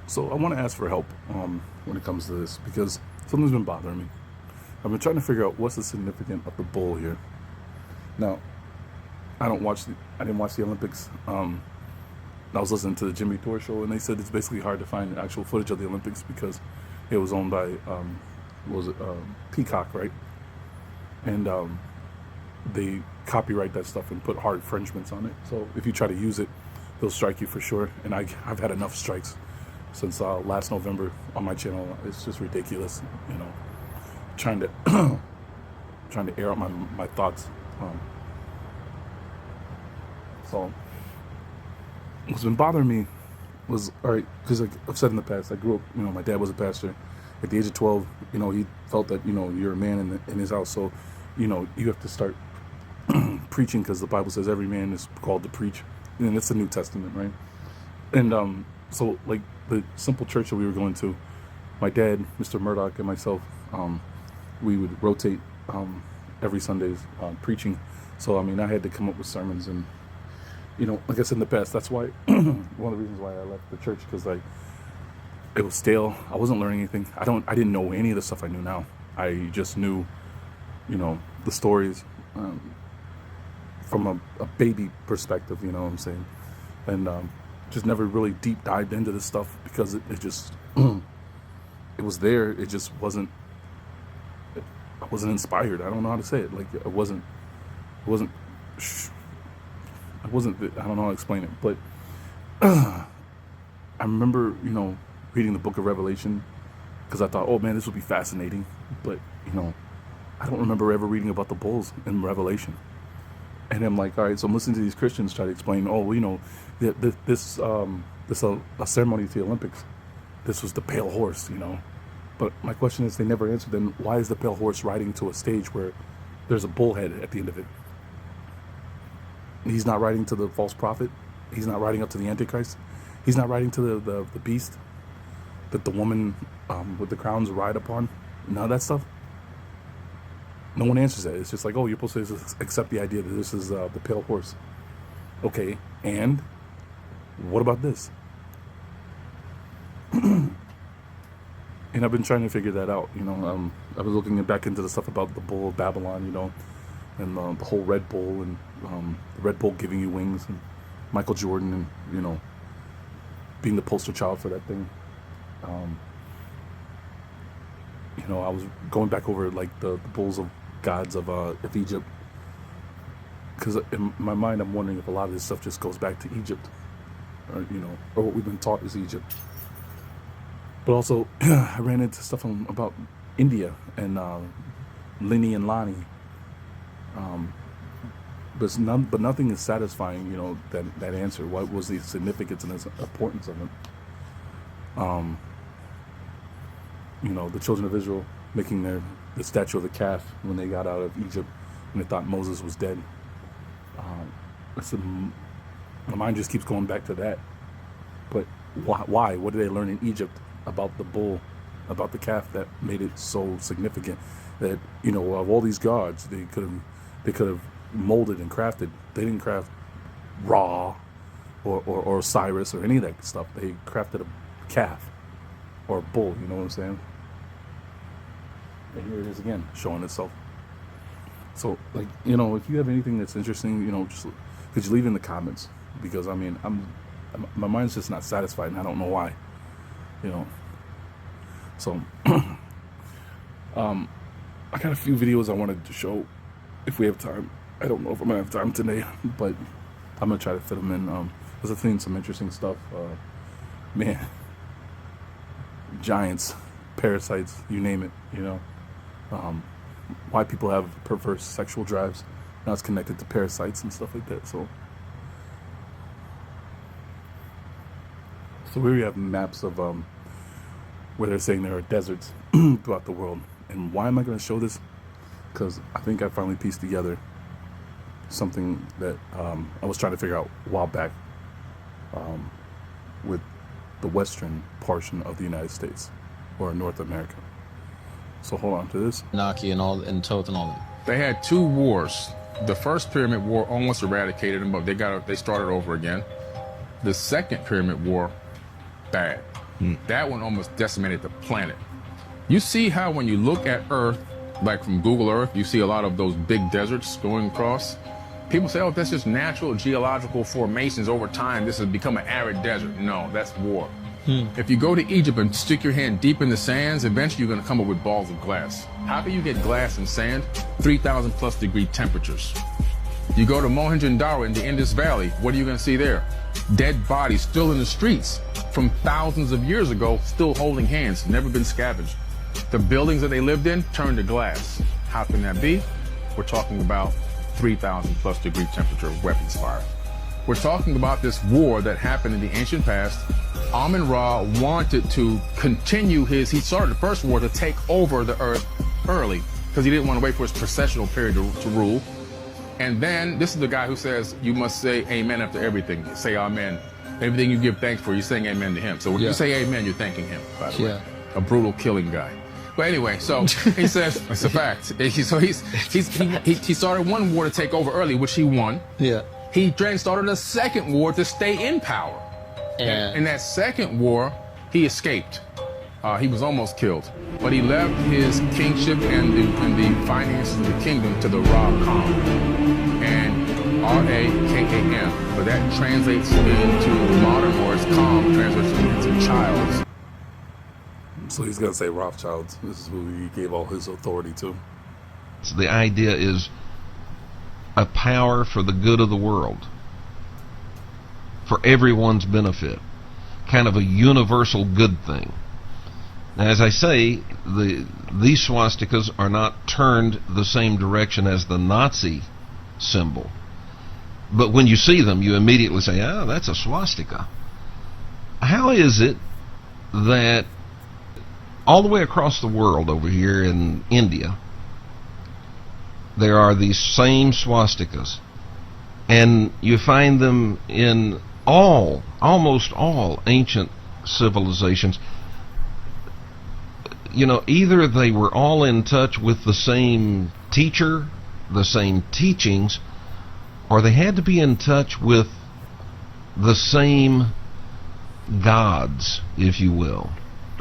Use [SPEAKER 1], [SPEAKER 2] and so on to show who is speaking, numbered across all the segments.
[SPEAKER 1] So I want to ask for help when it comes to this because something's been bothering me. I've been trying to figure out what's the significance of the bull here. Now, I didn't watch the Olympics. I was listening to the Jimmy Dore show, and they said it's basically hard to find actual footage of the Olympics because it was owned by Peacock, right? And they copyright that stuff and put hard infringements on it. So if you try to use it, they'll strike you for sure. And I've had enough strikes since last November on my channel. It's just ridiculous, trying to trying to air out my thoughts. So what's been bothering me was, all right, because like I've said in the past, I grew up, my dad was a pastor. At the age of 12, he felt that, you're a man in his house. So, you have to start preaching because the Bible says every man is called to preach. And it's the New Testament, right? And so, like, the simple church that we were going to, my dad, Mr. Murdoch, and myself, we would rotate every Sundays preaching. So, I had to come up with sermons and, like I said in the past, that's why one of the reasons why I left the church, because it was stale. I wasn't learning anything. I didn't know any of the stuff I knew now. I just knew, the stories from a baby perspective. You know what I'm saying? And just never really deep dived into this stuff because it just it was there. It just wasn't. I wasn't inspired. I don't know how to say it. Like I wasn't. I don't know how to explain it, but I remember, reading the book of Revelation because I thought, oh man, this would be fascinating. But, I don't remember ever reading about the bulls in Revelation. And I'm like, all right, so I'm listening to these Christians try to explain, this a ceremony at the Olympics, this was the pale horse, But my question is, they never answered, then why is the pale horse riding to a stage where there's a bull head at the end of it? He's not riding to the false prophet. He's not riding up to the Antichrist. He's not riding to the beast that the woman with the crowns ride upon. None of that stuff. No one answers that. It's just like, oh, you're supposed to accept the idea that this is the pale horse. Okay, and what about this? And I've been trying to figure that out. I was looking back into the stuff about the bull of Babylon, and the whole Red Bull and the Red Bull giving you wings, and Michael Jordan, and being the poster child for that thing. I was going back over like the bulls of gods of Egypt, because in my mind I'm wondering if a lot of this stuff just goes back to Egypt, or what we've been taught is Egypt. But also I ran into stuff about India and Lini and Lani. But nothing is satisfying, that answer. What was the significance and the importance of it? The children of Israel making the statue of the calf when they got out of Egypt and they thought Moses was dead. My mind just keeps going back to that. But why? What did they learn in Egypt about the bull, about the calf that made it so significant? That of all these gods, they could have molded and crafted. They didn't craft Ra or Osiris or any of that stuff. They crafted a calf or a bull. You know what I'm saying? And here it is again, showing itself. So, like, if you have anything that's interesting, just could you leave in the comments? Because my mind's just not satisfied, and I don't know why. So I got a few videos I wanted to show if we have time. I don't know if I'm gonna have time today, but I'm gonna try to fit them in. Because I've seen some interesting stuff. Man, giants, parasites, you name it. Why people have perverse sexual drives. Now it's connected to parasites and stuff like that. So here we have maps of where they're saying there are deserts throughout the world. And why am I going to show this? Because I think I finally pieced together something that I was trying to figure out a while back with the western portion of the United States, or North America. So hold on to this.
[SPEAKER 2] Naki and Toth and all that.
[SPEAKER 3] They had 2 wars. The first Pyramid War almost eradicated them, but they started over again. The second Pyramid War, bad. That one almost decimated the planet. You see how when you look at Earth, like from Google Earth, you see a lot of those big deserts going across. People say, oh, that's just natural geological formations over time. This has become an arid desert. No, that's war. If you go to Egypt and stick your hand deep in the sands, eventually you're going to come up with balls of glass. How can you get glass and sand? 3,000 plus degree temperatures. You go to Mohenjo-Daro in the Indus Valley, what are you going to see there? Dead bodies still in the streets from thousands of years ago, still holding hands, never been scavenged. The buildings that they lived in turned to glass. How can that be? We're talking about 3,000 plus degree temperature weapons fire. We're talking about this war that happened in the ancient past. Amun-Ra wanted to continue he started the first war to take over the earth early because he didn't want to wait for his processional period to rule. And then this is the guy who says you must say amen after everything. Say amen. Everything you give thanks for, you're saying amen to him. So when you say amen, you're thanking him, by the way. A brutal killing guy. But anyway, so he says, it's a fact. So he started one war to take over early, which he won.
[SPEAKER 2] Yeah.
[SPEAKER 3] He then started a second war to stay in power. And in that second war, he escaped. He was almost killed. But he left his kingship and the finances of the kingdom to the Ra Kham. And R-A-K-A-M. But that translates into modern words. Kham translates into child.
[SPEAKER 1] So he's going to say Rothschilds. This is who he gave all his authority to.
[SPEAKER 4] So the idea is a power for the good of the world, for everyone's benefit, kind of a universal good thing. Now, as I say, these swastikas are not turned the same direction as the Nazi symbol. But when you see them, you immediately say, oh, that's a swastika. How is it that all the way across the world over here in India, there are these same swastikas, and you find them in almost all ancient civilizations? You know, either they were all in touch with the same teacher, the same teachings, or they had to be in touch with the same gods, if you will,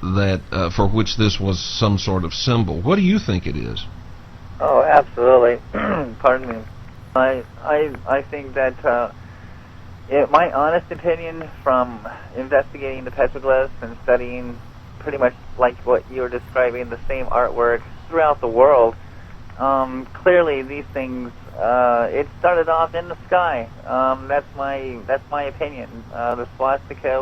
[SPEAKER 4] that for which this was some sort of symbol. What do you think it is?
[SPEAKER 5] Oh, absolutely. Pardon me. I think that my honest opinion from investigating the petroglyphs and studying pretty much like what you were describing, the same artwork throughout the world, clearly these things, it started off in the sky. That's my opinion. The swastika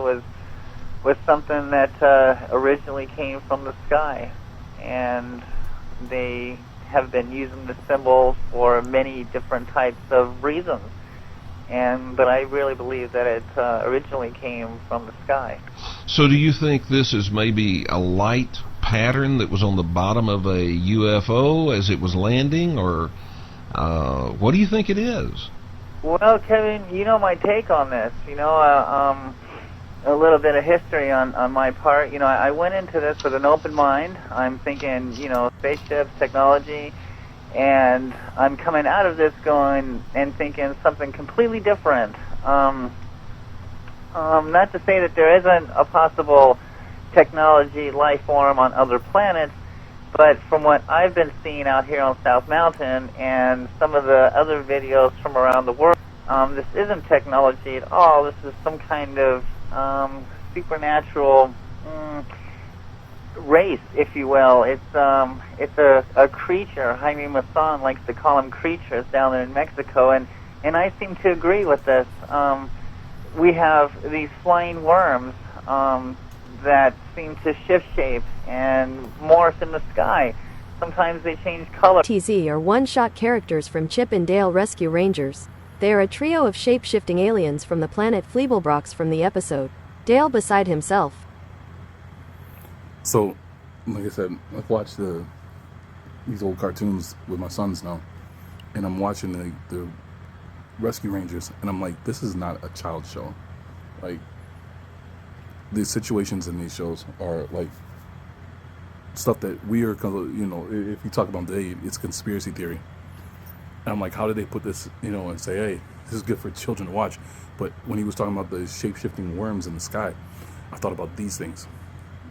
[SPEAKER 5] was something that originally came from the sky, and they have been using the symbol for many different types of reasons. But I really believe that it originally came from the sky.
[SPEAKER 4] So do you think this is maybe a light pattern that was on the bottom of a UFO as it was landing, or what do you think it is?
[SPEAKER 5] Well, Kevin, you know my take on this. You know, a little bit of history on my part. You know, I went into this with an open mind. I'm thinking, you know, spaceships, technology, and I'm coming out of this going and thinking something completely different. Not to say that there isn't a possible technology, life form on other planets, but from what I've been seeing out here on South Mountain and some of the other videos from around the world, this isn't technology at all. This is some kind of supernatural race, if you will. It's a creature. Jaime Maussan likes to call them creatures down there in Mexico, and I seem to agree with this. We have these flying worms that seem to shift shape and morph in the sky. Sometimes they change color.
[SPEAKER 6] TZ are one-shot characters from Chip and Dale Rescue Rangers. They are a trio of shape-shifting aliens from the planet Fleeblebrox from the episode Dale Beside Himself.
[SPEAKER 1] So, like I said, I've watched these old cartoons with my sons now, and I'm watching the Rescue Rangers, and I'm like, this is not a child show. Like, the situations in these shows are like stuff that we are, you know, if you talk about today, it's conspiracy theory. And I'm like, how did they put this, you know, and say, hey, this is good for children to watch. But when he was talking about the shape-shifting worms in the sky, I thought about these things.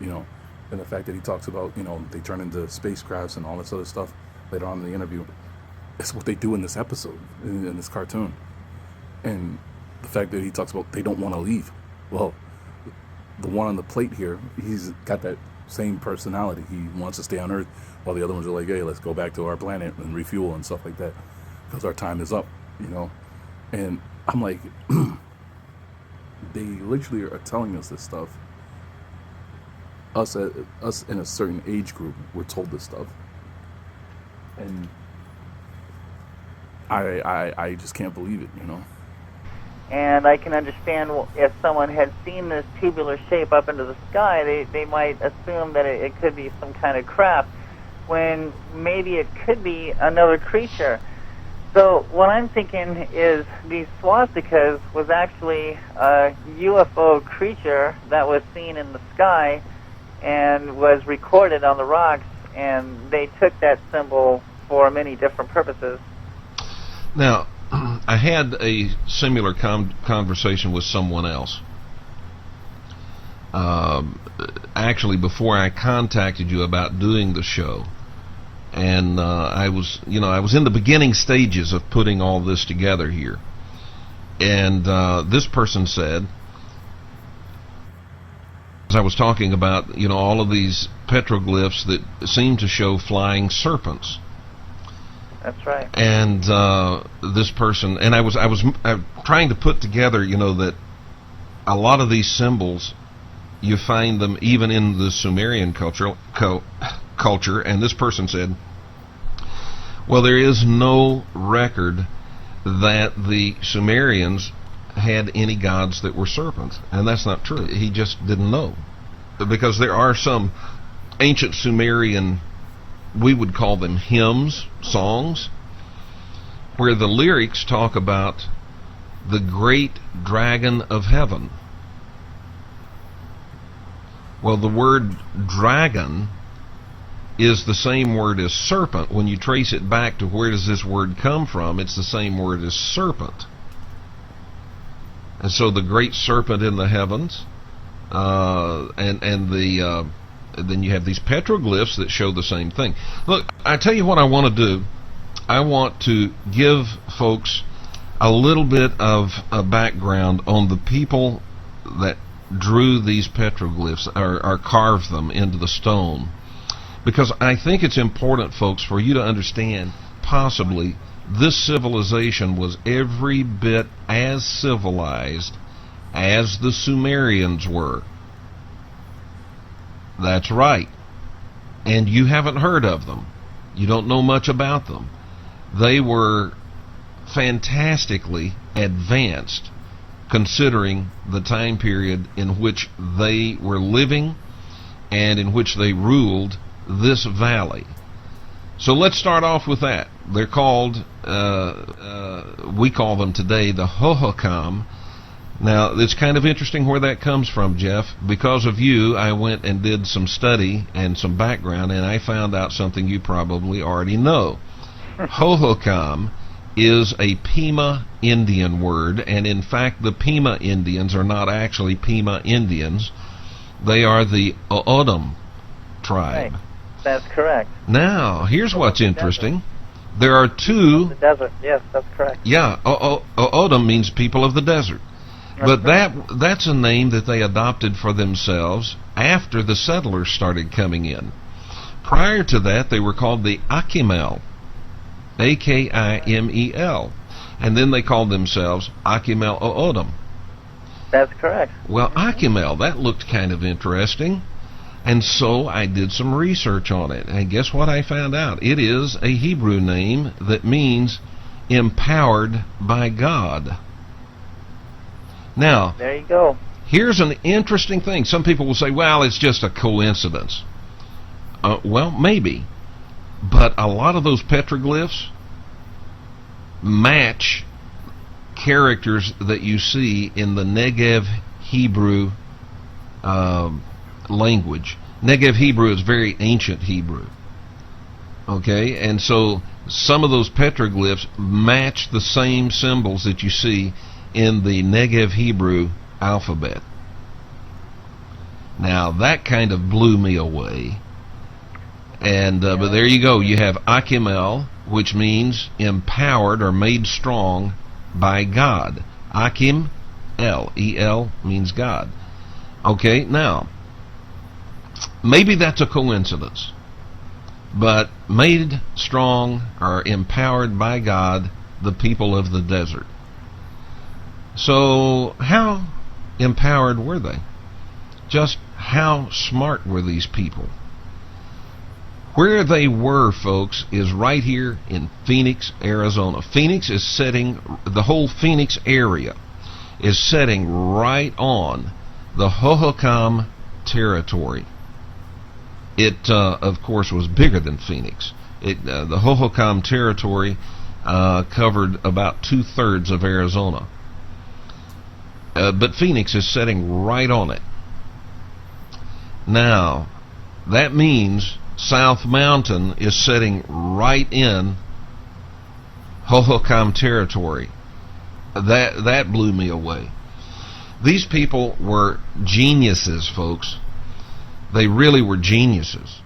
[SPEAKER 1] you know, and the fact that he talks about, you know, they turn into spacecrafts and all this other stuff later on in the interview. It's what they do in this episode, in this cartoon. And the fact that he talks about they don't want to leave. Well, the one on the plate here, he's got that same personality. He wants to stay on Earth, while the other ones are like, hey, let's go back to our planet and refuel and stuff like that, because our time is up, you know. And I'm like, they literally are telling us this stuff. Us in a certain age group, we're told this stuff. And I just can't believe it, you know.
[SPEAKER 5] And I can understand if someone had seen this tubular shape up into the sky, they might assume that it could be some kind of craft, when maybe it could be another creature. So what I'm thinking is these swastikas was actually a UFO creature that was seen in the sky and was recorded on the rocks, and they took that symbol for many different purposes.
[SPEAKER 4] Now, I had a similar conversation with someone else. Actually, before I contacted you about doing the show, and I was in the beginning stages of putting all this together here, and this person said, as I was talking about, you know, all of these petroglyphs that seem to show flying serpents.
[SPEAKER 5] That's right.
[SPEAKER 4] And this person, and I was trying to put together, you know, that a lot of these symbols, you find them even in the Sumerian culture. And this person said, well, there is no record that the Sumerians had any gods that were serpents, and that's not true. He just didn't know, because there are some ancient Sumerian, we would call them hymns, songs, where the lyrics talk about the great dragon of heaven. Well, the word dragon is the same word as serpent. When you trace it back to where does this word come from, it's the same word as serpent. And so the great serpent in the heavens, then you have these petroglyphs that show the same thing. Look, I tell you what I want to do. I want to give folks a little bit of a background on the people that drew these petroglyphs or carved them into the stone, because I think it's important, folks, for you to understand possibly this civilization was every bit as civilized as the Sumerians were. That's right. And you haven't heard of them. You don't know much about them. They were fantastically advanced considering the time period in which they were living and in which they ruled this valley. So let's start off with that. They're called, we call them today the Hohokam. Now, it's kind of interesting where that comes from, Jeff. Because of you, I went and did some study and some background, and I found out something you probably already know. Hohokam is a Pima Indian word, and in fact, the Pima Indians are not actually Pima Indians. They are the O'odham tribe.
[SPEAKER 5] Right. That's correct.
[SPEAKER 4] Now, here's what's interesting. There are two...
[SPEAKER 5] The desert, yes, that's correct.
[SPEAKER 4] Yeah, O'odham means people of the desert. But that's a name that they adopted for themselves after the settlers started coming in. Prior to that, they were called the Akimel, Akimel, and then they called themselves Akimel O'odham.
[SPEAKER 5] That's correct.
[SPEAKER 4] Well, Akimel, that looked kind of interesting, and so I did some research on it, and guess what I found out? It is a Hebrew name that means empowered by God. Now,
[SPEAKER 5] there you go.
[SPEAKER 4] Here's an interesting thing. Some people will say, well, it's just a coincidence. Well, maybe. But a lot of those petroglyphs match characters that you see in the Negev Hebrew language. Negev Hebrew is very ancient Hebrew. Okay, and so some of those petroglyphs match the same symbols that you see in the Negev Hebrew alphabet. Now that kind of blew me away. And but there you go. You have Akim-El, which means empowered or made strong by God. Akim-El, E-L means God. Okay, now maybe that's a coincidence, but made strong or empowered by God, the people of the desert. So how empowered were they? Just how smart were these people? Where they were, folks, is right here in Phoenix, Arizona. Phoenix is setting, the whole Phoenix area is setting right on the Hohokam territory. It, of course, was bigger than Phoenix. The Hohokam territory covered about 2/3 of Arizona. But Phoenix is setting right on it. Now, that means South Mountain is setting right in Hohokam territory. That blew me away. These people were geniuses, folks. They really were geniuses.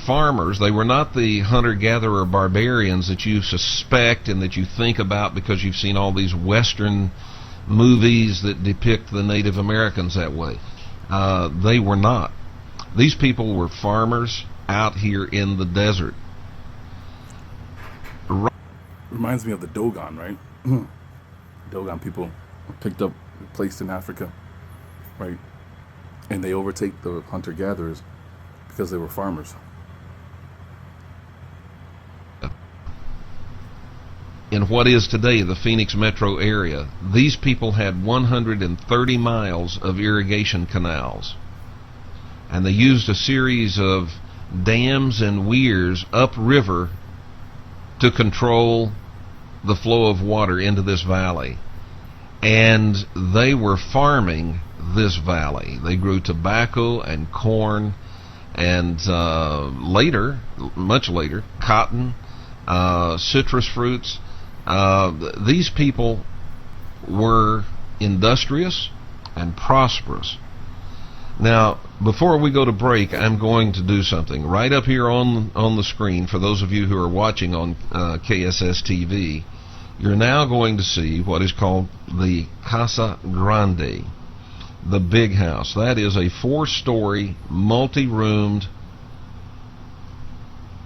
[SPEAKER 4] Farmers. They were not the hunter-gatherer barbarians that you suspect and that you think about because you've seen all these Western movies that depict the Native Americans that way. They were not. These people were farmers out here in the desert.
[SPEAKER 1] Reminds me of the Dogon, right? Dogon people were picked up, placed in Africa, right? And they overtake the hunter-gatherers because they were farmers.
[SPEAKER 4] In what is today the Phoenix metro area, these people had 130 miles of irrigation canals. And they used a series of dams and weirs upriver to control the flow of water into this valley. And they were farming this valley. They grew tobacco and corn and later, much later, cotton, citrus fruits. These people were industrious and prosperous. Now, before we go to break, I'm going to do something. Right up here on the screen, for those of you who are watching on KSS TV, you're now going to see what is called the Casa Grande, the big house. That is a 4-story, multi-roomed,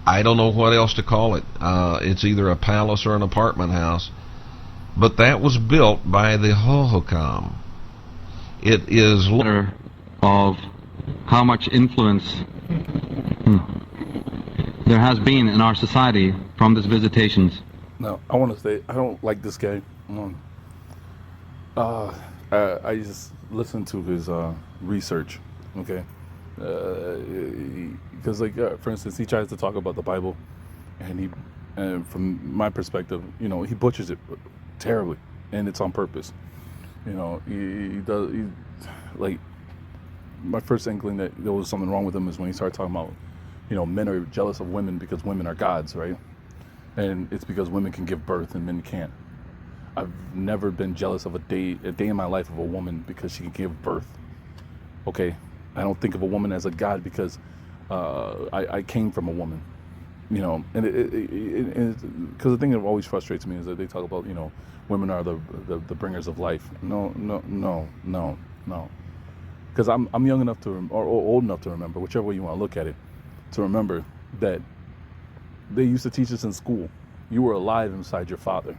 [SPEAKER 4] I don't know what else to call it. It's either a palace or an apartment house. But that was built by the Hohokam. It is
[SPEAKER 2] Of how much influence there has been in our society from these visitations.
[SPEAKER 1] Now, I want to say, I don't like this guy. I just listened to his research, okay? Because, for instance, he tries to talk about the Bible, and from my perspective, he butchers it terribly, and it's on purpose. He does. My first inkling that there was something wrong with him is when he started talking about, men are jealous of women because women are gods, right? And it's because women can give birth and men can't. I've never been jealous of a day in my life of a woman because she can give birth. Okay, I don't think of a woman as a god because I came from a woman, and because the thing that always frustrates me is that they talk about women are the bringers of life. No. Because I'm young enough or old enough to remember, whichever way you want to look at it, to remember that they used to teach us in school, you were alive inside your father.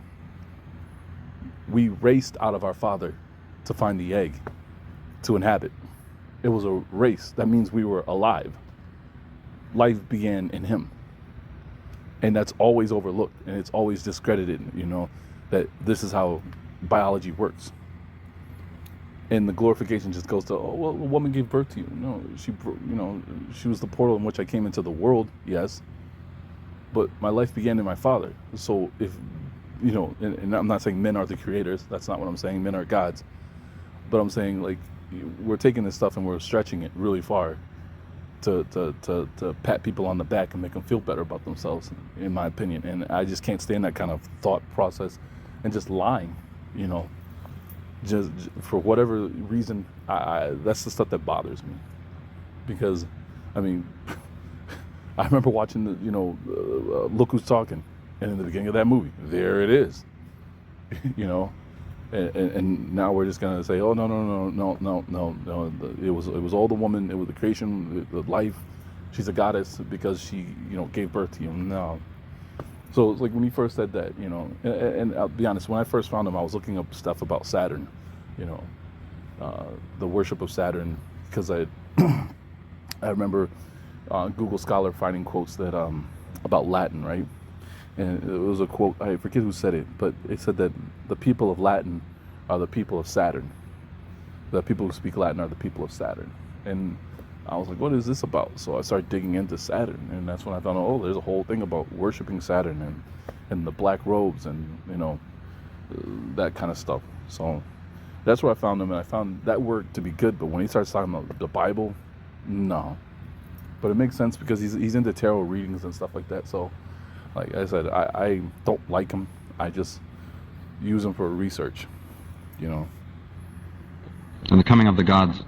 [SPEAKER 1] We raced out of our father to find the egg to inhabit. It was a race. That means we were alive. Life began in him. And that's always overlooked, and it's always discredited, that this is how biology works. And the glorification just goes to, a woman gave birth to you. No, she was the portal in which I came into the world, yes. But my life began in my father. So if, and I'm not saying men are the creators. That's not what I'm saying. Men are gods. But I'm saying, we're taking this stuff and we're stretching it really far to pat people on the back and make them feel better about themselves, in my opinion. And I just can't stand that kind of thought process and just lying, just for whatever reason. That's the stuff that bothers me. because, I mean, I remember watching the, Look Who's Talking, and in the beginning of that movie, there it is, and now we're just gonna say, oh no, it was all the woman, it was the creation, the life, she's a goddess because she gave birth to you. No. So it's like when he first said that, and I'll be honest, when I first found him, I was looking up stuff about Saturn, the worship of Saturn, because I remember Google Scholar finding quotes that about Latin, right? And it was a quote, I forget who said it, but it said that the people of Latin are the people of Saturn. The people who speak Latin are the people of Saturn. And I was like, what is this about? So I started digging into Saturn, and that's when I found out, oh, there's a whole thing about worshiping Saturn and the black robes and, that kind of stuff. So that's where I found him, and I found that work to be good. But when he starts talking about the Bible, no. But it makes sense because he's into tarot readings and stuff like that. So, like I said, I don't like him. I just use him for research,
[SPEAKER 2] And the coming of the gods.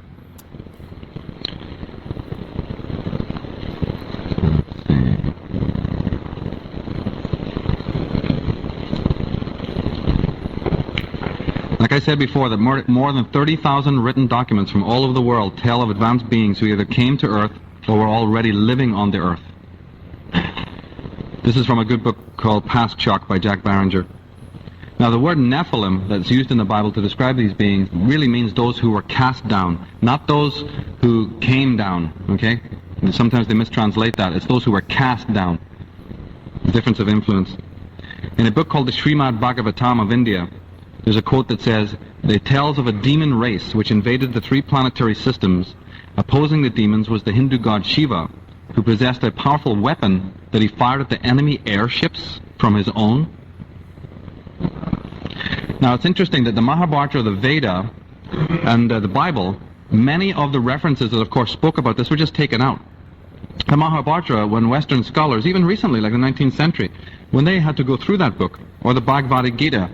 [SPEAKER 2] Like I said before, that more than 30,000 written documents from all over the world tell of advanced beings who either came to Earth or were already living on the Earth. This is from a good book called Past Shock by Jack Barringer. Now, the word Nephilim that's used in the Bible to describe these beings really means those who were cast down, not those who came down, okay? And sometimes they mistranslate that. It's those who were cast down. The difference of influence. In a book called the Srimad Bhagavatam of India, there's a quote that says, "It tells of a demon race which invaded the 3 planetary systems. Opposing the demons was the Hindu god Shiva, who possessed a powerful weapon that he fired at the enemy airships from his own." Now, it's interesting that the Mahabharata, the Veda, and the Bible, many of the references that, of course, spoke about this were just taken out. The Mahabharata, when Western scholars, even recently, like the 19th century, when they had to go through that book, or the Bhagavad Gita,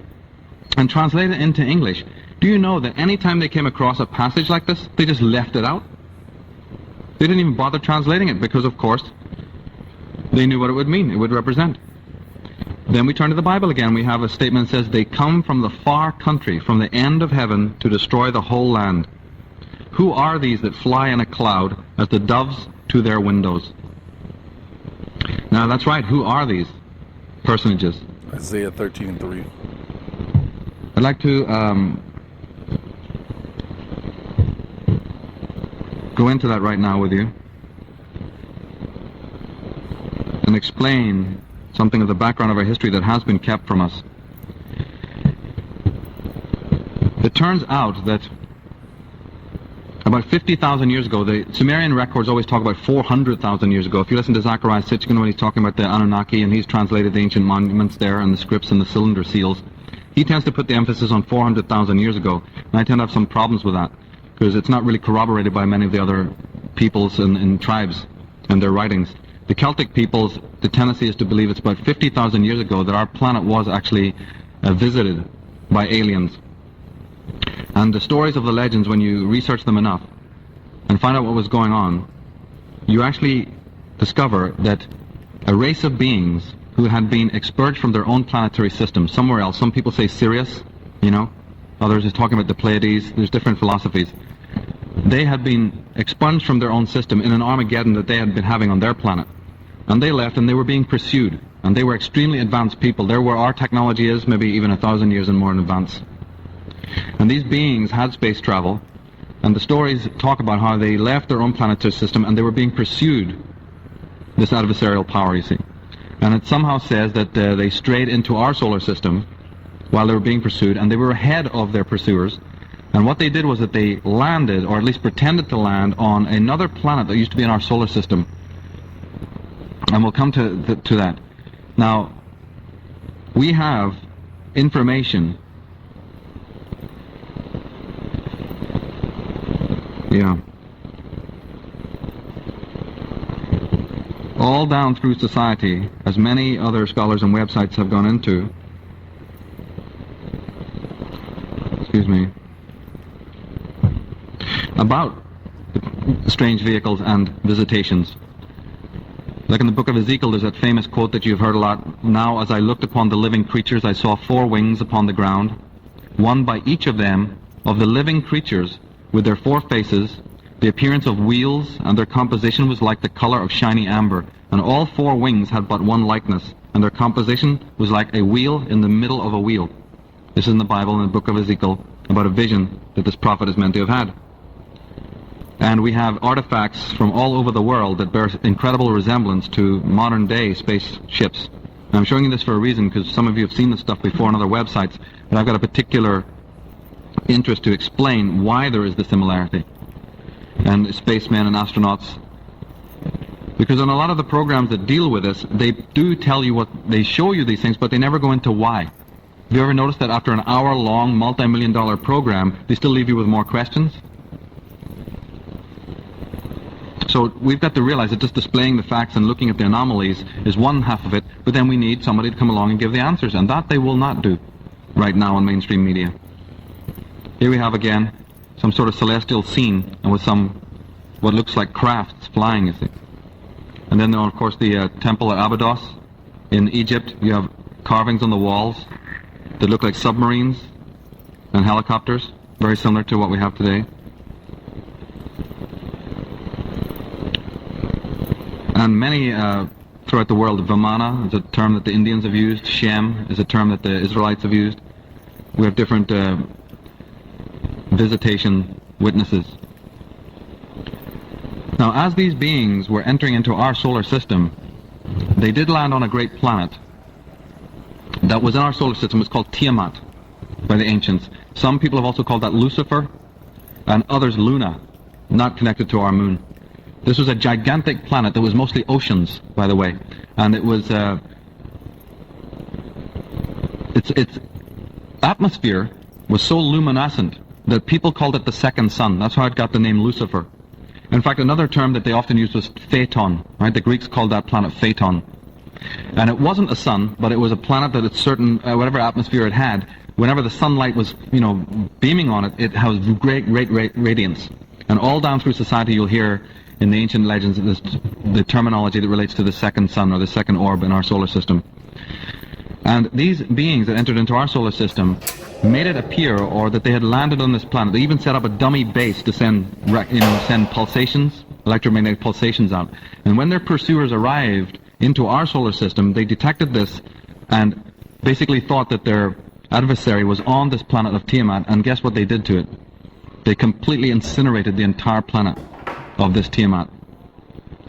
[SPEAKER 2] and translate it into English, do you know that any time they came across a passage like this, they just left it out? They didn't even bother translating it because, of course, they knew what it would mean, it would represent. Then we turn to the Bible again. We have a statement that says, "They come from the far country, from the end of heaven, to destroy the whole land. Who are these that fly in a cloud as the doves to their windows?" Now, that's right. Who are these personages?
[SPEAKER 1] Isaiah 13:3.
[SPEAKER 2] I'd like to go into that right now with you and explain something of the background of our history that has been kept from us. It turns out that about 50,000 years ago, the Sumerian records always talk about 400,000 years ago. If you listen to Zechariah Sitchin when he's talking about the Anunnaki, and he's translated the ancient monuments there and the scripts and the cylinder seals, he tends to put the emphasis on 400,000 years ago, and I tend to have some problems with that, because it's not really corroborated by many of the other peoples and tribes and their writings. The Celtic peoples, the tendency is to believe it's about 50,000 years ago that our planet was actually visited by aliens. And the stories of the legends, when you research them enough and find out what was going on, you actually discover that a race of beings who had been expurged from their own planetary system somewhere else. Some people say Sirius, others are talking about the Pleiades. There's different philosophies. They had been expunged from their own system in an Armageddon that they had been having on their planet. And they left, and they were being pursued. And they were extremely advanced people. They're where our technology is, maybe even 1,000 years and more in advance. And these beings had space travel, and the stories talk about how they left their own planetary system and they were being pursued, this adversarial power, you see. And it somehow says that they strayed into our solar system while they were being pursued, and they were ahead of their pursuers. And what they did was that they landed, or at least pretended to land, on another planet that used to be in our solar system. And we'll come to that. Now, we have information. Yeah. All down through society, as many other scholars and websites have gone into. Excuse me. About strange vehicles and visitations. Like in the book of Ezekiel, there's that famous quote that you've heard a lot. Now, as I looked upon the living creatures, I saw 4 wings upon the ground, one by each of them, of the living creatures, with their 4 faces. The appearance of wheels, and their composition was like the color of shiny amber. And all 4 wings had but one likeness, and their composition was like a wheel in the middle of a wheel. This is in the Bible, in the book of Ezekiel, about a vision that this prophet is meant to have had. And we have artifacts from all over the world that bear incredible resemblance to modern-day spaceships. And I'm showing you this for a reason, because some of you have seen this stuff before on other websites, but I've got a particular interest to explain why there is the similarity. And spacemen and astronauts, because on a lot of the programs that deal with this, they do tell you what, they show you these things, but they never go into why. Have you ever noticed that after an hour-long, multi-million-dollar program, they still leave you with more questions? So we've got to realize that just displaying the facts and looking at the anomalies is one half of it, but then we need somebody to come along and give the answers, and that they will not do right now on mainstream media. Here we have again some sort of celestial scene, and with some, what looks like crafts flying, you see. And then, of course, the temple at Abydos in Egypt. You have carvings on the walls that look like submarines and helicopters, very similar to what we have today. And many throughout the world, Vimana is a term that the Indians have used, Shem is a term that the Israelites have used. We have different visitation witnesses. Now, as these beings were entering into our solar system, they did land on a great planet that was in our solar system. It was called Tiamat by the ancients. Some people have also called that Lucifer, and others Luna, not connected to our moon. This was a gigantic planet that was mostly oceans, by the way, and it was its atmosphere was so luminescent that people called it the second sun. That's how it got the name Lucifer. In fact, another term that they often used was Phaeton, right? The Greeks called that planet Phaeton. And it wasn't a sun, but it was a planet that its certain, whatever atmosphere it had, whenever the sunlight was, beaming on it, it has great radiance. And all down through society you'll hear in the ancient legends the terminology that relates to the second sun or the second orb in our solar system. And these beings that entered into our solar system made it appear, or that they had landed on this planet. They even set up a dummy base to send pulsations, electromagnetic pulsations out. And when their pursuers arrived into our solar system, they detected this and basically thought that their adversary was on this planet of Tiamat, and guess what they did to it? They completely incinerated the entire planet of this Tiamat.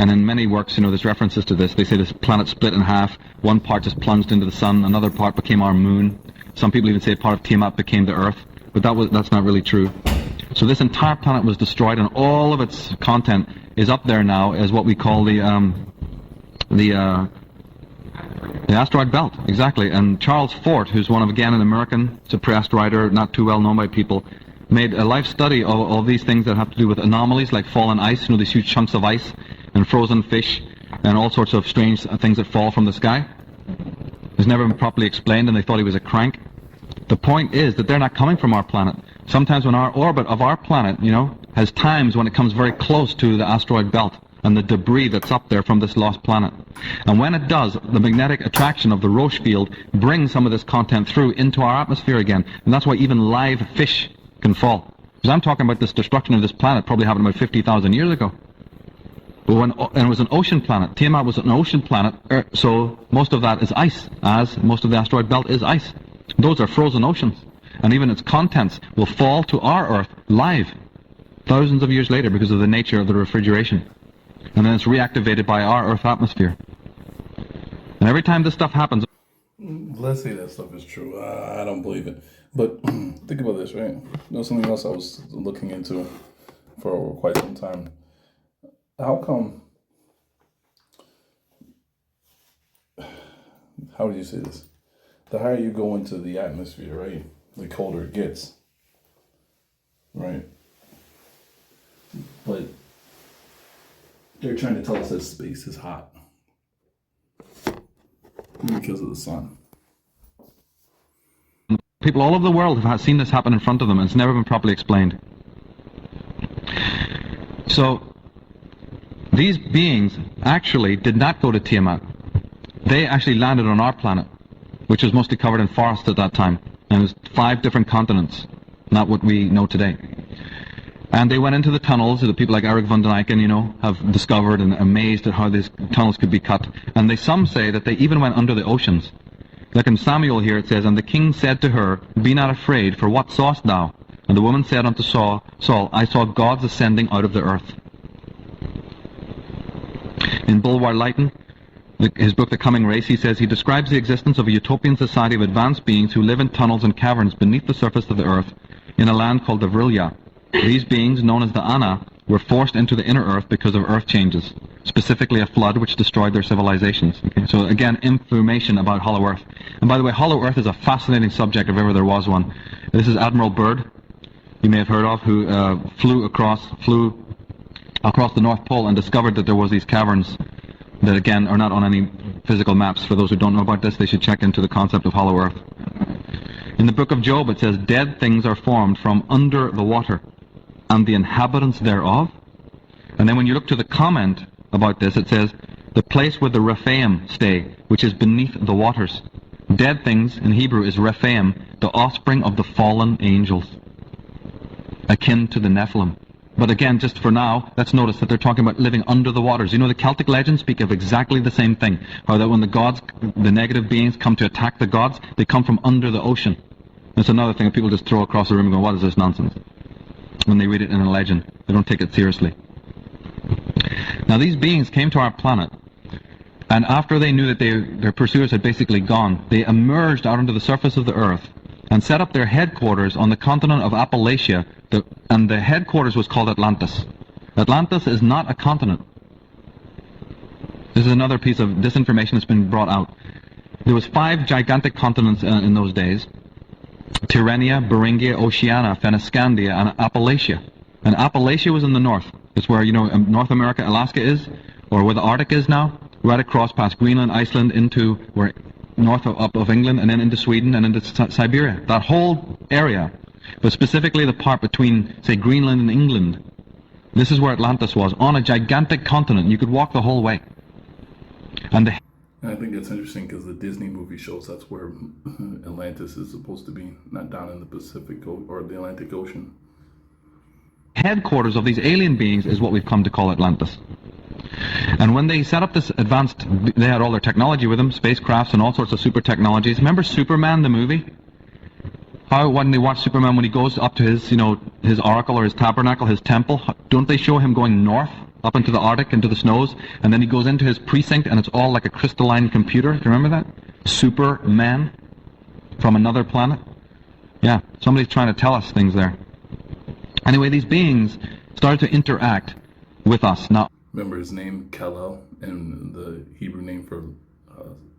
[SPEAKER 2] And in many works, there's references to this. They say this planet split in half. One part just plunged into the sun. Another part became our moon. Some people even say part of Tiamat became the Earth. But that's not really true. So this entire planet was destroyed, and all of its content is up there now as what we call the asteroid belt. Exactly. And Charles Fort, who's an American suppressed writer, not too well known by people, made a life study of all these things that have to do with anomalies like fallen ice, these huge chunks of ice, and frozen fish, and all sorts of strange things that fall from the sky. It's never been properly explained, and they thought he was a crank. The point is that they're not coming from our planet. Sometimes when our orbit of our planet, has times when it comes very close to the asteroid belt and the debris that's up there from this lost planet. And when it does, the magnetic attraction of the Roche field brings some of this content through into our atmosphere again. And that's why even live fish can fall. Because I'm talking about this destruction of this planet probably happened about 50,000 years ago. And it was an ocean planet. Tiamat was an ocean planet, so most of that is ice, as most of the asteroid belt is ice. Those are frozen oceans. And even its contents will fall to our Earth live, thousands of years later, because of the nature of the refrigeration. And then it's reactivated by our Earth atmosphere. And every time this stuff happens...
[SPEAKER 1] Let's say that stuff is true. I don't believe it. But think about this, right? Something else I was looking into for quite some time. How come, how do you say this? The higher you go into the atmosphere, right, the colder it gets, right? But they're trying to tell us that space is hot because of the sun.
[SPEAKER 2] People all over the world have seen this happen in front of them, and it's never been properly explained. So these beings actually did not go to Tiamat. They actually landed on our planet, which was mostly covered in forests at that time. And it was 5 different continents, not what we know today. And they went into the tunnels, the people like Eric von Daniken, you know, have discovered and amazed at how these tunnels could be cut. And some say that they even went under the oceans. Like in Samuel here it says, "And the king said to her, Be not afraid, for what sawest thou? And the woman said unto Saul, I saw gods ascending out of the earth." In Bulwer Lytton, his book The Coming Race, he says he describes the existence of a utopian society of advanced beings who live in tunnels and caverns beneath the surface of the earth in a land called the Vrilya. These beings, known as the Ana, were forced into the inner earth because of earth changes, specifically a flood which destroyed their civilizations. Okay? So again, information about Hollow Earth. And by the way, Hollow Earth is a fascinating subject if ever there was one. This is Admiral Byrd, you may have heard of, who flew across the North Pole and discovered that there was these caverns that, again, are not on any physical maps. For those who don't know about this, they should check into the concept of Hollow Earth. In the book of Job, it says, "Dead things are formed from under the water, and the inhabitants thereof." And then when you look to the comment about this, it says, "The place where the Rephaim stay, which is beneath the waters." Dead things in Hebrew is Rephaim, the offspring of the fallen angels, akin to the Nephilim. But again, just for now, let's notice that they're talking about living under the waters. You know, the Celtic legends speak of exactly the same thing. How that when the gods, the negative beings, come to attack the gods, they come from under the ocean. That's another thing that people just throw across the room and go, "What is this nonsense?" When they read it in a legend. They don't take it seriously. Now these beings came to our planet, and after they knew that their pursuers had basically gone, they emerged out onto the surface of the earth and set up their headquarters on the continent of Appalachia, and the headquarters was called Atlantis. Atlantis is not a continent. This is another piece of disinformation that's been brought out. There was 5 gigantic continents in those days: Tyrrhenia, Beringia, Oceania, Fennoscandia, and Appalachia. And Appalachia was in the north. It's where, you know, North America, Alaska is, or where the Arctic is now, right across past Greenland, Iceland, into where north of England, and then into Sweden and into Siberia. That whole area, but specifically the part between, say, Greenland and England, this is where Atlantis was, on a gigantic continent. You could walk the whole way. And
[SPEAKER 1] I think it's interesting because the Disney movie shows that's where Atlantis is supposed to be, not down in the Pacific or the Atlantic Ocean.
[SPEAKER 2] headquarters of these alien beings is what we've come to call Atlantis. And when they set up this advanced, they had all their technology with them, spacecrafts and all sorts of super technologies. Remember Superman, the movie? How when they watch Superman, when he goes up to his, his oracle or his tabernacle, his temple, don't they show him going north, up into the Arctic, into the snows, and then he goes into his precinct and it's all like a crystalline computer? Do you remember that? Superman from another planet? Yeah, somebody's trying to tell us things there. Anyway, these beings started to interact with us. Now,
[SPEAKER 1] remember his name, Kal-El, and the Hebrew name for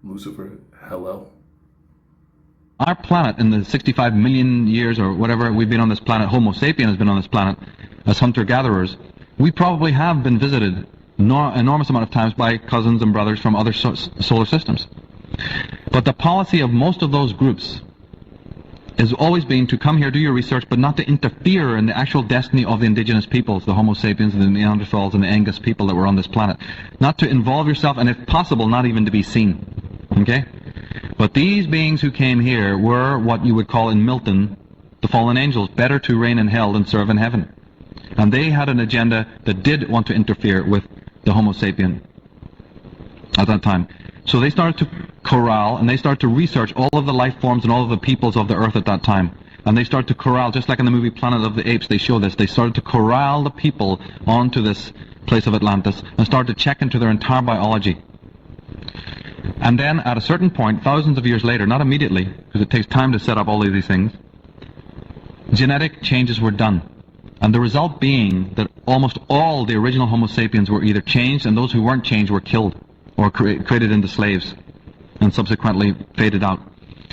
[SPEAKER 1] Lucifer, Hel-El?
[SPEAKER 2] our planet, in the 65 million years or whatever we've been on this planet, Homo sapien has been on this planet as hunter-gatherers, we probably have been visited enormous amount of times by cousins and brothers from other solar systems. But the policy of most of those groups has always been to come here, do your research, but not to interfere in the actual destiny of the indigenous peoples, the Homo sapiens and the Neanderthals and the Angus people that were on this planet. Not to involve yourself, and if possible, not even to be seen. Okay? But these beings who came here were what you would call in Milton the fallen angels, better to reign in hell than serve in heaven. And they had an agenda that did want to interfere with the Homo sapien at that time. So they started to corral, and they started to research all of the life forms and all of the peoples of the earth at that time. And they started to corral, just like in the movie Planet of the Apes, they show this. They started to corral the people onto this place of Atlantis and started to check into their entire biology. And then at a certain point, thousands of years later, not immediately, because it takes time to set up all of these things, genetic changes were done. And the result being that almost all the original Homo sapiens were either changed, and those who weren't changed were killed or created into slaves and subsequently faded out.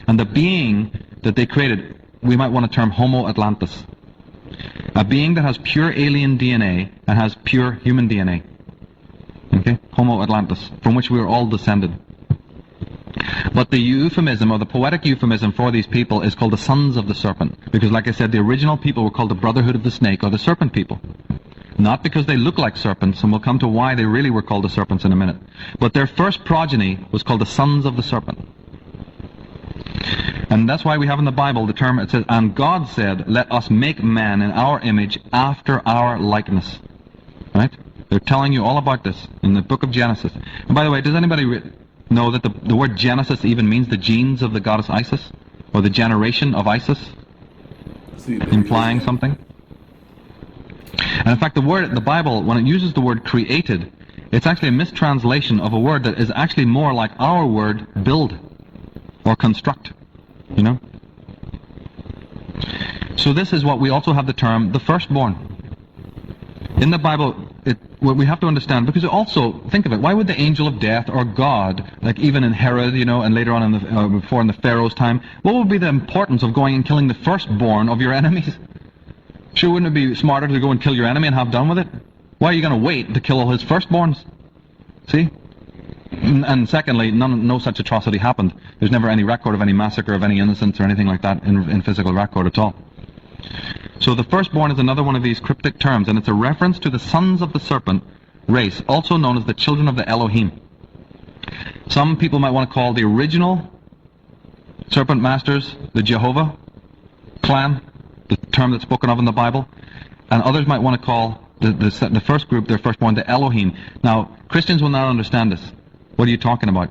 [SPEAKER 2] And the being that they created, we might want to term Homo Atlantis. A being that has pure alien DNA and has pure human DNA. Okay? Homo Atlantis, from which we are all descended. But the euphemism, or the poetic euphemism for these people, is called the Sons of the Serpent. Because like I said, the original people were called the Brotherhood of the Snake, or the Serpent people. not because they look like serpents, and we'll come to why they really were called the serpents in a minute, but their first progeny was called the sons of the serpent. And that's why we have in the Bible the term, it says, and God said, let us make man in our image after our likeness. Right? They're telling you all about this in the book of Genesis. And by the way, does anybody know that the word Genesis even means the genes of the goddess Isis? Or the generation of Isis? Implying something? And in fact, the Bible, when it uses the word created, it's actually a mistranslation of a word that is actually more like our word build or construct. You know? So this is what we also have the term the firstborn. In the Bible, what we have to understand, because also, think of it, why would the angel of death or God, like even in Herod, you know, and later on before in the Pharaoh's time, what would be the importance of going and killing the firstborn of your enemies? Sure, wouldn't it be smarter to go and kill your enemy and have done with it? Why are you going to wait to kill all his firstborns? See? And secondly, no such atrocity happened. There's never any record of any massacre of any innocents or anything like that in physical record at all. So the firstborn is another one of these cryptic terms, and it's a reference to the sons of the serpent race, also known as the children of the Elohim. Some people might want to call the original serpent masters the Jehovah clan, the term that's spoken of in the Bible, and others might want to call the first group, their firstborn, the Elohim. Now, Christians will not understand this. What are you talking about?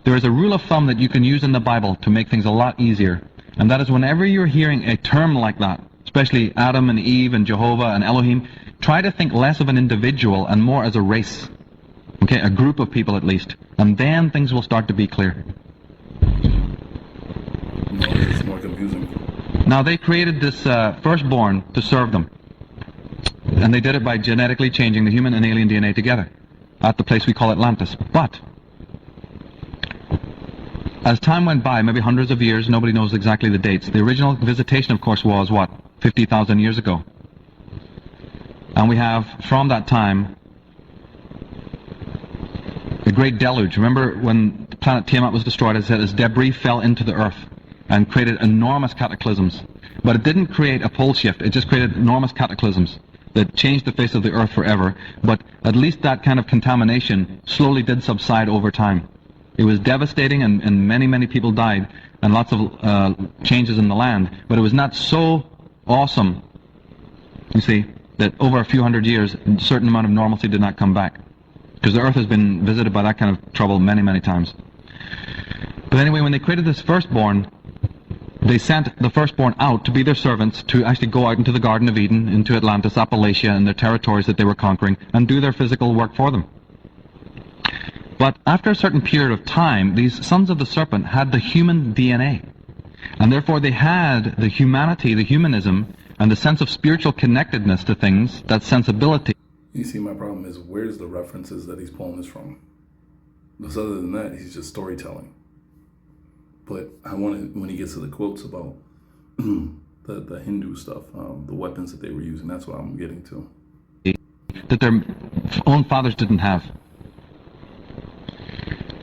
[SPEAKER 2] There is a rule of thumb that you can use in the Bible to make things a lot easier, and that is whenever you're hearing a term like that, especially Adam and Eve and Jehovah and Elohim, try to think less of an individual and more as a race. Okay, a group of people at least. And then things will start to be clear.
[SPEAKER 1] No, it's more confusing.
[SPEAKER 2] Now they created this firstborn to serve them. And they did it by genetically changing the human and alien DNA together at the place we call Atlantis. But as time went by, maybe hundreds of years, nobody knows exactly the dates. The original visitation, of course, was what? 50,000 years ago. And we have, from that time, the great deluge. Remember when the planet Tiamat was destroyed, as I said, as debris fell into the earth and created enormous cataclysms. But it didn't create a pole shift, it just created enormous cataclysms that changed the face of the earth forever. But at least that kind of contamination slowly did subside over time. It was devastating, and many, many people died, and lots of changes in the land. But it was not so awesome, you see, that over a few hundred years, a certain amount of normalcy did not come back. Because the earth has been visited by that kind of trouble many, many times. But anyway, when they created this firstborn, they sent the firstborn out to be their servants, to actually go out into the Garden of Eden, into Atlantis, Appalachia, and their territories that they were conquering, and do their physical work for them. But after a certain period of time, these sons of the serpent had the human DNA. And therefore they had the humanity, the humanism, and the sense of spiritual connectedness to things, that sensibility.
[SPEAKER 1] You see, my problem is, where's the references that he's pulling this from? Because other than that, he's just storytelling. But I want to, when he gets to the quotes about the Hindu stuff, the weapons that they were using, that's what I'm getting to.
[SPEAKER 2] That their own fathers didn't have.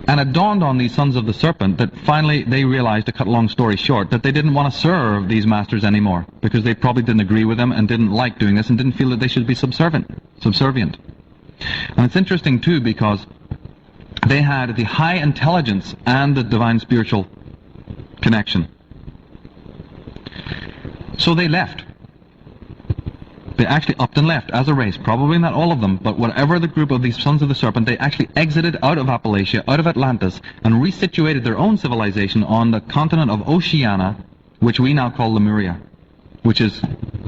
[SPEAKER 2] And it dawned on these sons of the serpent that finally they realized, to cut a long story short, that they didn't want to serve these masters anymore, because they probably didn't agree with them and didn't like doing this and didn't feel that they should be subservient. And it's interesting too, because they had the high intelligence and the divine spiritual connection. So they left. They actually upped and left as a race. Probably not all of them, but whatever the group of these sons of the serpent, they actually exited out of Appalachia, out of Atlantis, and resituated their own civilization on the continent of Oceania, which we now call Lemuria, which is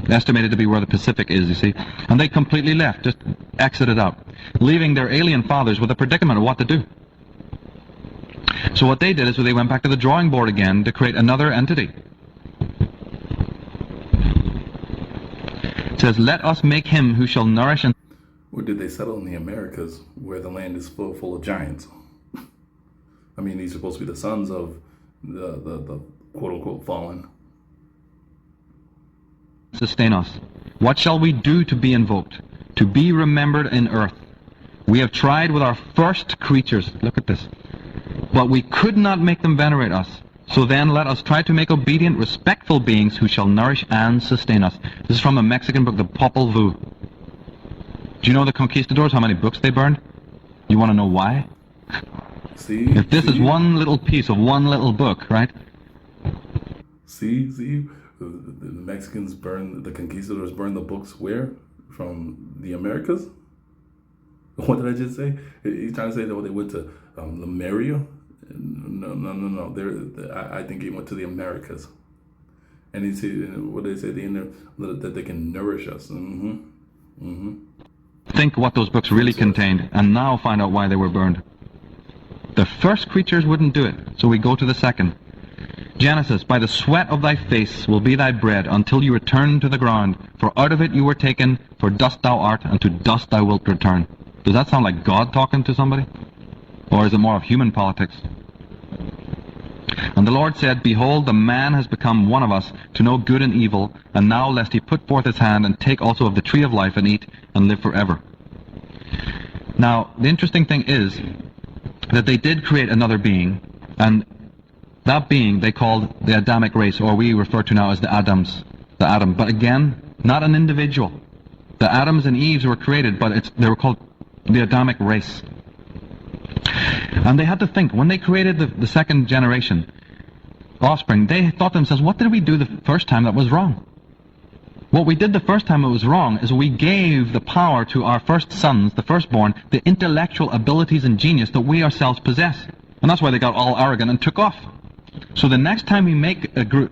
[SPEAKER 2] estimated to be where the Pacific is, you see. And they completely left, just exited out, leaving their alien fathers with a predicament of what to do. So what they did is they went back to the drawing board again to create another entity. It says, let us make him who shall nourish and...
[SPEAKER 1] Or did they settle in the Americas, where the land is full of giants? I mean, these are supposed to be the sons of the quote-unquote fallen.
[SPEAKER 2] Sustain us. What shall we do to be invoked, to be remembered in earth? We have tried with our first creatures, look at this, but we could not make them venerate us. So then let us try to make obedient, respectful beings who shall nourish and sustain us. This is from a Mexican book, the Popol Vuh. Do you know the conquistadors, how many books they burned? You want to know why?
[SPEAKER 1] See?
[SPEAKER 2] If this is
[SPEAKER 1] See?
[SPEAKER 2] one little piece of one little book, right?
[SPEAKER 1] See? The Mexicans the conquistadors burned the books where? From the Americas? What did I just say? He's trying to say that they went to Lemuria? No. I think he went to the Americas. And he said, what did they say? That they can nourish us.
[SPEAKER 2] Think what those books really contained, and now find out why they were burned. The first creatures wouldn't do it, so we go to the second. Genesis, by the sweat of thy face will be thy bread until you return to the ground, for out of it you were taken, for dust thou art, and to dust thou wilt return. Does that sound like God talking to somebody? Or is it more of human politics? And the Lord said, Behold, the man has become one of us, to know good and evil, and now lest he put forth his hand, and take also of the tree of life, and eat, and live forever. Now, the interesting thing is that they did create another being, and that being they called the Adamic race, or we refer to now as the Adam. But again, not an individual. The Adams and Eves were created, but they were called the Adamic race. And they had to think, when they created the second generation, offspring, they thought to themselves, what did we do the first time that was wrong? What we did the first time it was wrong is we gave the power to our first sons, the firstborn, the intellectual abilities and genius that we ourselves possess. And that's why they got all arrogant and took off. So the next time we make a group,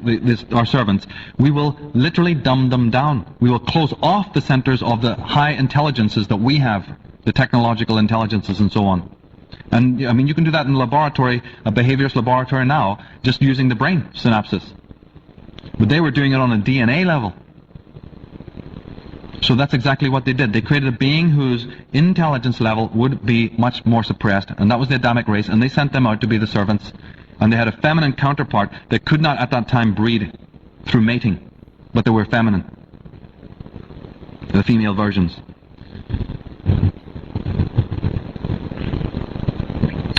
[SPEAKER 2] our servants, we will literally dumb them down. We will close off the centers of the high intelligences that we have, the technological intelligences and so on. And, I mean, you can do that in a laboratory, a behaviorist laboratory now, just using the brain synapses. But they were doing it on a DNA level. So that's exactly what they did. They created a being whose intelligence level would be much more suppressed, and that was the Adamic race, and they sent them out to be the servants. And they had a feminine counterpart that could not at that time breed through mating, but they were feminine. The female versions.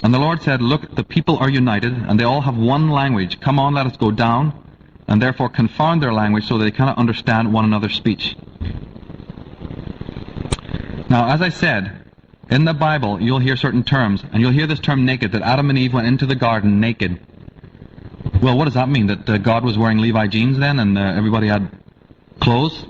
[SPEAKER 2] And the Lord said, Look, the people are united, and they all have one language. Come on, let us go down, and therefore confound their language so that they cannot understand one another's speech. Now, as I said, in the Bible, you'll hear certain terms, and you'll hear this term naked, that Adam and Eve went into the garden naked. Well, what does that mean? That God was wearing Levi jeans then, and everybody had clothes?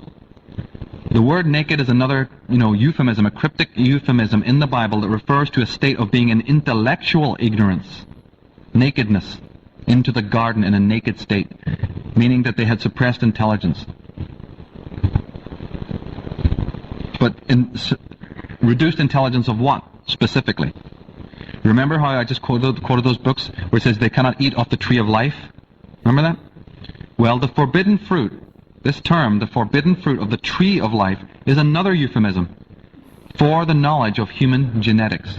[SPEAKER 2] The word naked is another, euphemism, a cryptic euphemism in the Bible that refers to a state of being in intellectual ignorance, nakedness, into the garden in a naked state, meaning that they had suppressed intelligence. But reduced intelligence of what, specifically? Remember how I just quoted those books where it says they cannot eat off the tree of life? Remember that? Well, the forbidden fruit, this term, the forbidden fruit of the tree of life, is another euphemism for the knowledge of human genetics.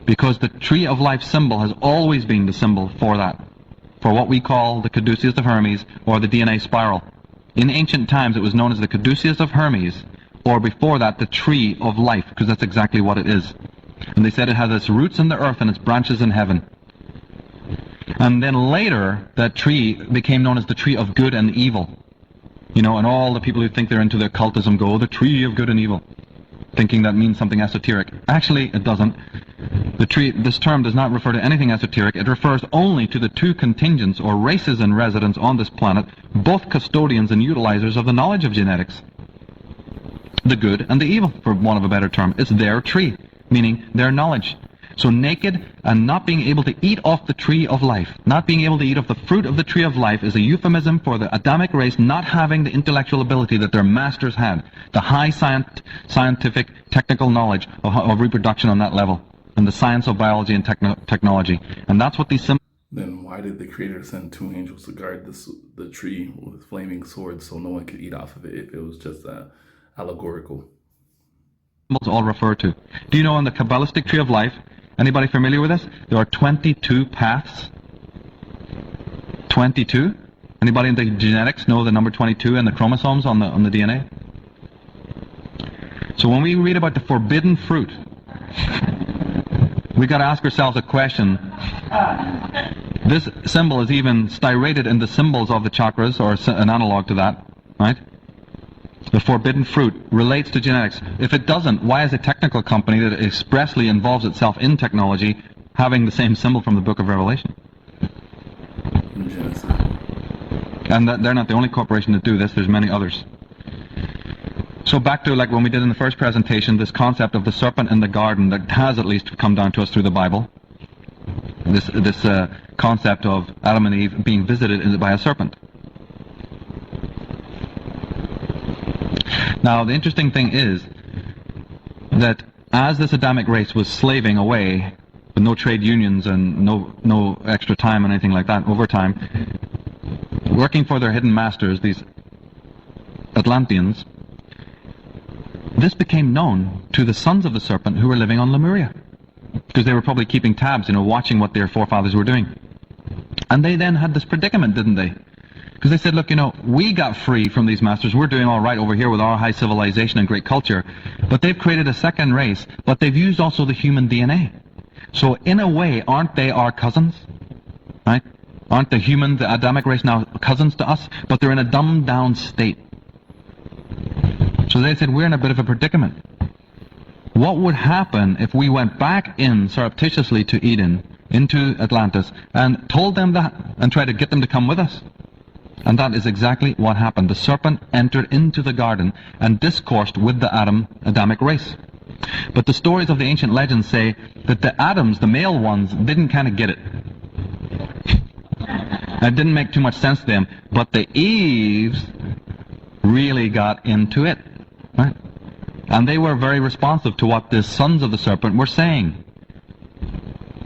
[SPEAKER 2] Because the tree of life symbol has always been the symbol for that, for what we call the caduceus of Hermes, or the DNA spiral. In ancient times it was known as the caduceus of Hermes, or before that the tree of life, because that's exactly what it is. And they said it has its roots in the earth and its branches in heaven. And then later that tree became known as the tree of good and evil. And all the people who think they're into the occultism go, the tree of good and evil, thinking that means something esoteric. Actually, it doesn't. This term does not refer to anything esoteric. It refers only to the two contingents or races and residents on this planet, both custodians and utilizers of the knowledge of genetics. The good and the evil, for want of a better term. It's their tree, meaning their knowledge. So naked and not being able to eat off the tree of life, not being able to eat off the fruit of the tree of life, is a euphemism for the Adamic race not having the intellectual ability that their masters had, the high scientific, technical knowledge of reproduction on that level, and the science of biology and technology. And that's what these symbols...
[SPEAKER 1] Then why did the Creator send two angels to guard the tree with flaming swords so no one could eat off of it if it was just allegorical?
[SPEAKER 2] All refer to. Do you know in the Kabbalistic tree of life, anybody familiar with this? There are 22 paths. 22? Anybody in the genetics know the number 22 and the chromosomes on the DNA? So when we read about the forbidden fruit, we got to ask ourselves a question. This symbol is even styrated in the symbols of the chakras, or an analog to that, right? the forbidden fruit, relates to genetics. If it doesn't, why is a technical company that expressly involves itself in technology having the same symbol from the Book of Revelation?
[SPEAKER 1] In Genesis.
[SPEAKER 2] And they're not the only corporation that do this, there's many others. So back to like when we did in the first presentation, this concept of the serpent in the garden that has at least come down to us through the Bible. This concept of Adam and Eve being visited by a serpent. Now the interesting thing is that as this Adamic race was slaving away with no trade unions and no extra time and anything like that, overtime, working for their hidden masters, these Atlanteans, this became known to the sons of the serpent who were living on Lemuria, because they were probably keeping tabs, watching what their forefathers were doing. And they then had this predicament, didn't they? Because they said, look, we got free from these masters. We're doing all right over here with our high civilization and great culture. But they've created a second race, but they've used also the human DNA. So in a way, aren't they our cousins? Right? Aren't the Adamic race now cousins to us? But they're in a dumbed down state. So they said, we're in a bit of a predicament. What would happen if we went back in surreptitiously to Eden, into Atlantis, and told them that, and tried to get them to come with us? And that is exactly what happened. The serpent entered into the garden and discoursed with the Adamic race. But the stories of the ancient legends say that the Adams, the male ones, didn't kind of get it. It didn't make too much sense to them. But the Eves really got into it. Right? And they were very responsive to what the sons of the serpent were saying.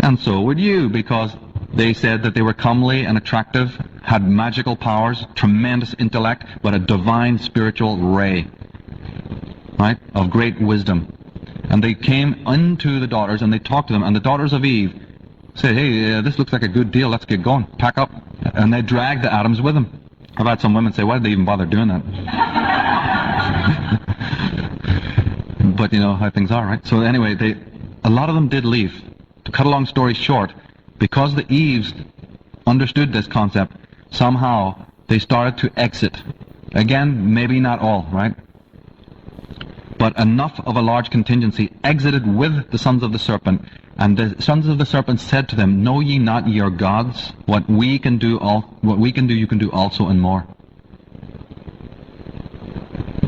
[SPEAKER 2] And so would you, because they said that they were comely and attractive, had magical powers, tremendous intellect, but a divine spiritual ray, right, of great wisdom. And they came into the daughters and they talked to them, and the daughters of Eve said, hey, this looks like a good deal, let's get going, pack up. And they dragged the Adams with them. I've had some women say, why did they even bother doing that? But you know how things are, right? So anyway, a lot of them did leave. To cut a long story short, because the Eves understood this concept, somehow they started to exit. Again, maybe not all, right? But enough of a large contingency exited with the sons of the serpent, and the sons of the serpent said to them, know ye not your gods? What we can do, you can do also and more.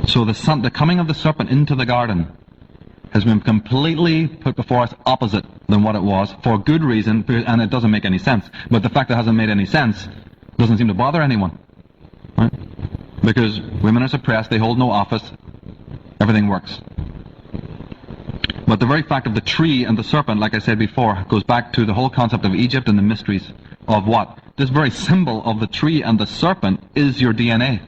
[SPEAKER 2] So the coming of the serpent into the garden has been completely put before us opposite than what it was, for good reason, and it doesn't make any sense. But the fact that it hasn't made any sense doesn't seem to bother anyone, right? Because women are suppressed, they hold no office, everything works. But the very fact of the tree and the serpent, like I said before, goes back to the whole concept of Egypt and the mysteries of what? This very symbol of the tree and the serpent is your DNA,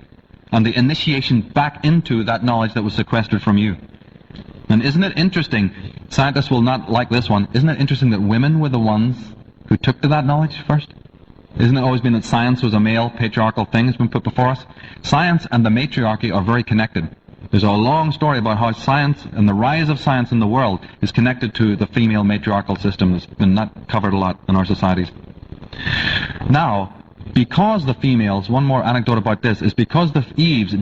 [SPEAKER 2] and the initiation back into that knowledge that was sequestered from you. And isn't it interesting, scientists will not like this one, isn't it interesting that women were the ones who took to that knowledge first? Isn't it always been that science was a male patriarchal thing that's been put before us? Science and the matriarchy are very connected. There's a long story about how science and the rise of science in the world is connected to the female matriarchal system that's been not covered a lot in our societies. Now, because the females, one more anecdote about this, is because the Eves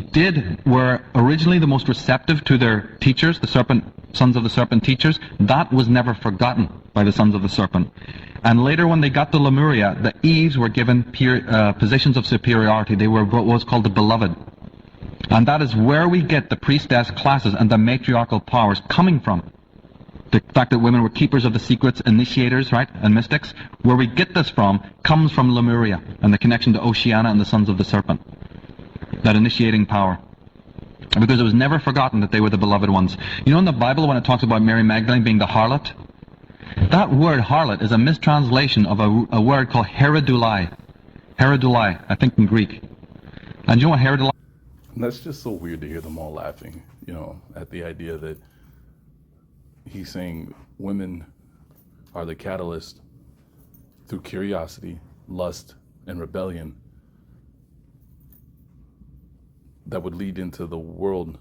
[SPEAKER 2] were originally the most receptive to their teachers, the sons of the serpent teachers, that was never forgotten by the sons of the serpent. And later when they got to Lemuria, the Eves were given positions of superiority. They were what was called the beloved. And that is where we get the priestess classes and the matriarchal powers coming from. The fact that women were keepers of the secrets, initiators, right, and mystics, where we get this from comes from Lemuria and the connection to Oceana and the sons of the serpent. That initiating power. Because it was never forgotten that they were the beloved ones. You know in the Bible when it talks about Mary Magdalene being the harlot? That word harlot is a mistranslation of a word called herodulai. Herodulai, I think in Greek. And you know what herodulai?
[SPEAKER 1] And that's just so weird to hear them all laughing, at the idea that he's saying women are the catalyst through curiosity, lust, and rebellion that would lead into the world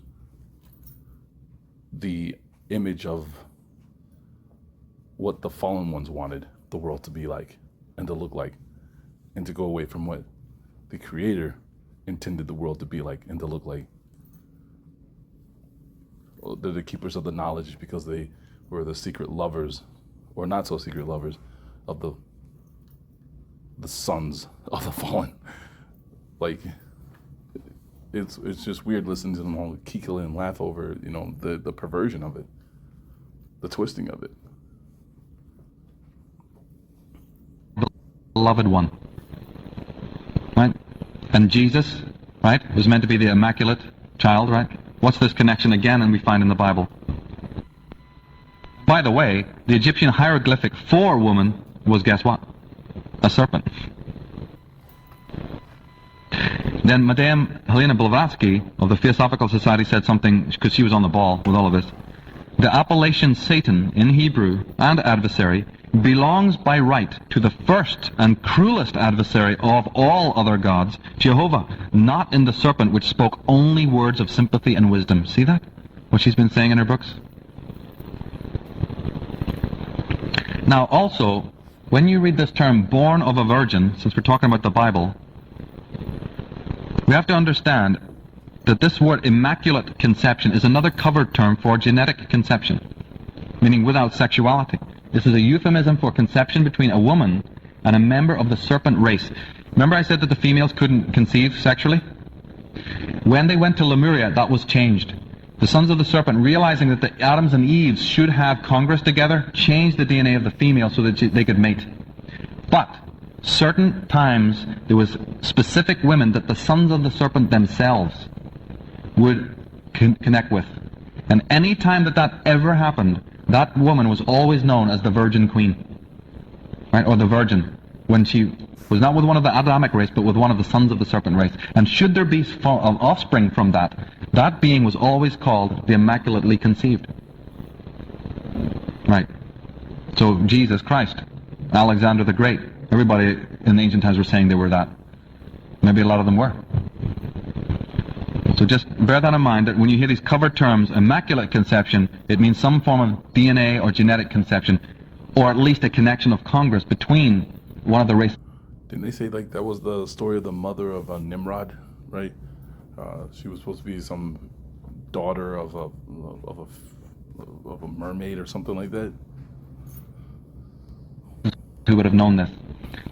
[SPEAKER 1] the image of what the fallen ones wanted the world to be like and to look like, and to go away from what the Creator intended the world to be like and to look like. they're the keepers of the knowledge because they were the secret lovers, or not so secret lovers, of the sons of the fallen. Like, it's just weird listening to them all kickle and laugh over, you know, the perversion of it, the twisting of it.
[SPEAKER 2] Beloved one, right? And Jesus, right, was meant to be the immaculate child, right? What's this connection again? And we find in the Bible. By the way, the Egyptian hieroglyphic for woman was, guess what? A serpent. Then Madame Helena Blavatsky of the Theosophical Society said something, because she was on the ball with all of this. The appellation Satan in Hebrew and adversary belongs by right to the first and cruelest adversary of all other gods, Jehovah, not in the serpent which spoke only words of sympathy and wisdom. See that? What she's been saying in her books? Now also, when you read this term, born of a virgin, since we're talking about the Bible, we have to understand that this word immaculate conception is another covered term for genetic conception, meaning without sexuality. This is a euphemism for conception between a woman and a member of the serpent race. Remember I said that the females couldn't conceive sexually? When they went to Lemuria, that was changed. The sons of the serpent, realizing that the Adams and Eves should have congress together, changed the DNA of the female so that they could mate. But certain times there was specific women that the sons of the serpent themselves would connect with. And any time that ever happened, that woman was always known as the Virgin Queen, right, or the Virgin, when she was not with one of the Adamic race, but with one of the sons of the serpent race. And should there be offspring from that being was always called the Immaculately Conceived. Right. So Jesus Christ, Alexander the Great, everybody in the ancient times were saying they were that. Maybe a lot of them were. So just bear that in mind, that when you hear these covered terms, immaculate conception, it means some form of DNA or genetic conception, or at least a connection of congress between one of the races.
[SPEAKER 1] Didn't they say like that was the story of the mother of Nimrod, right? She was supposed to be some daughter of a mermaid or something like that.
[SPEAKER 2] Who would have known this?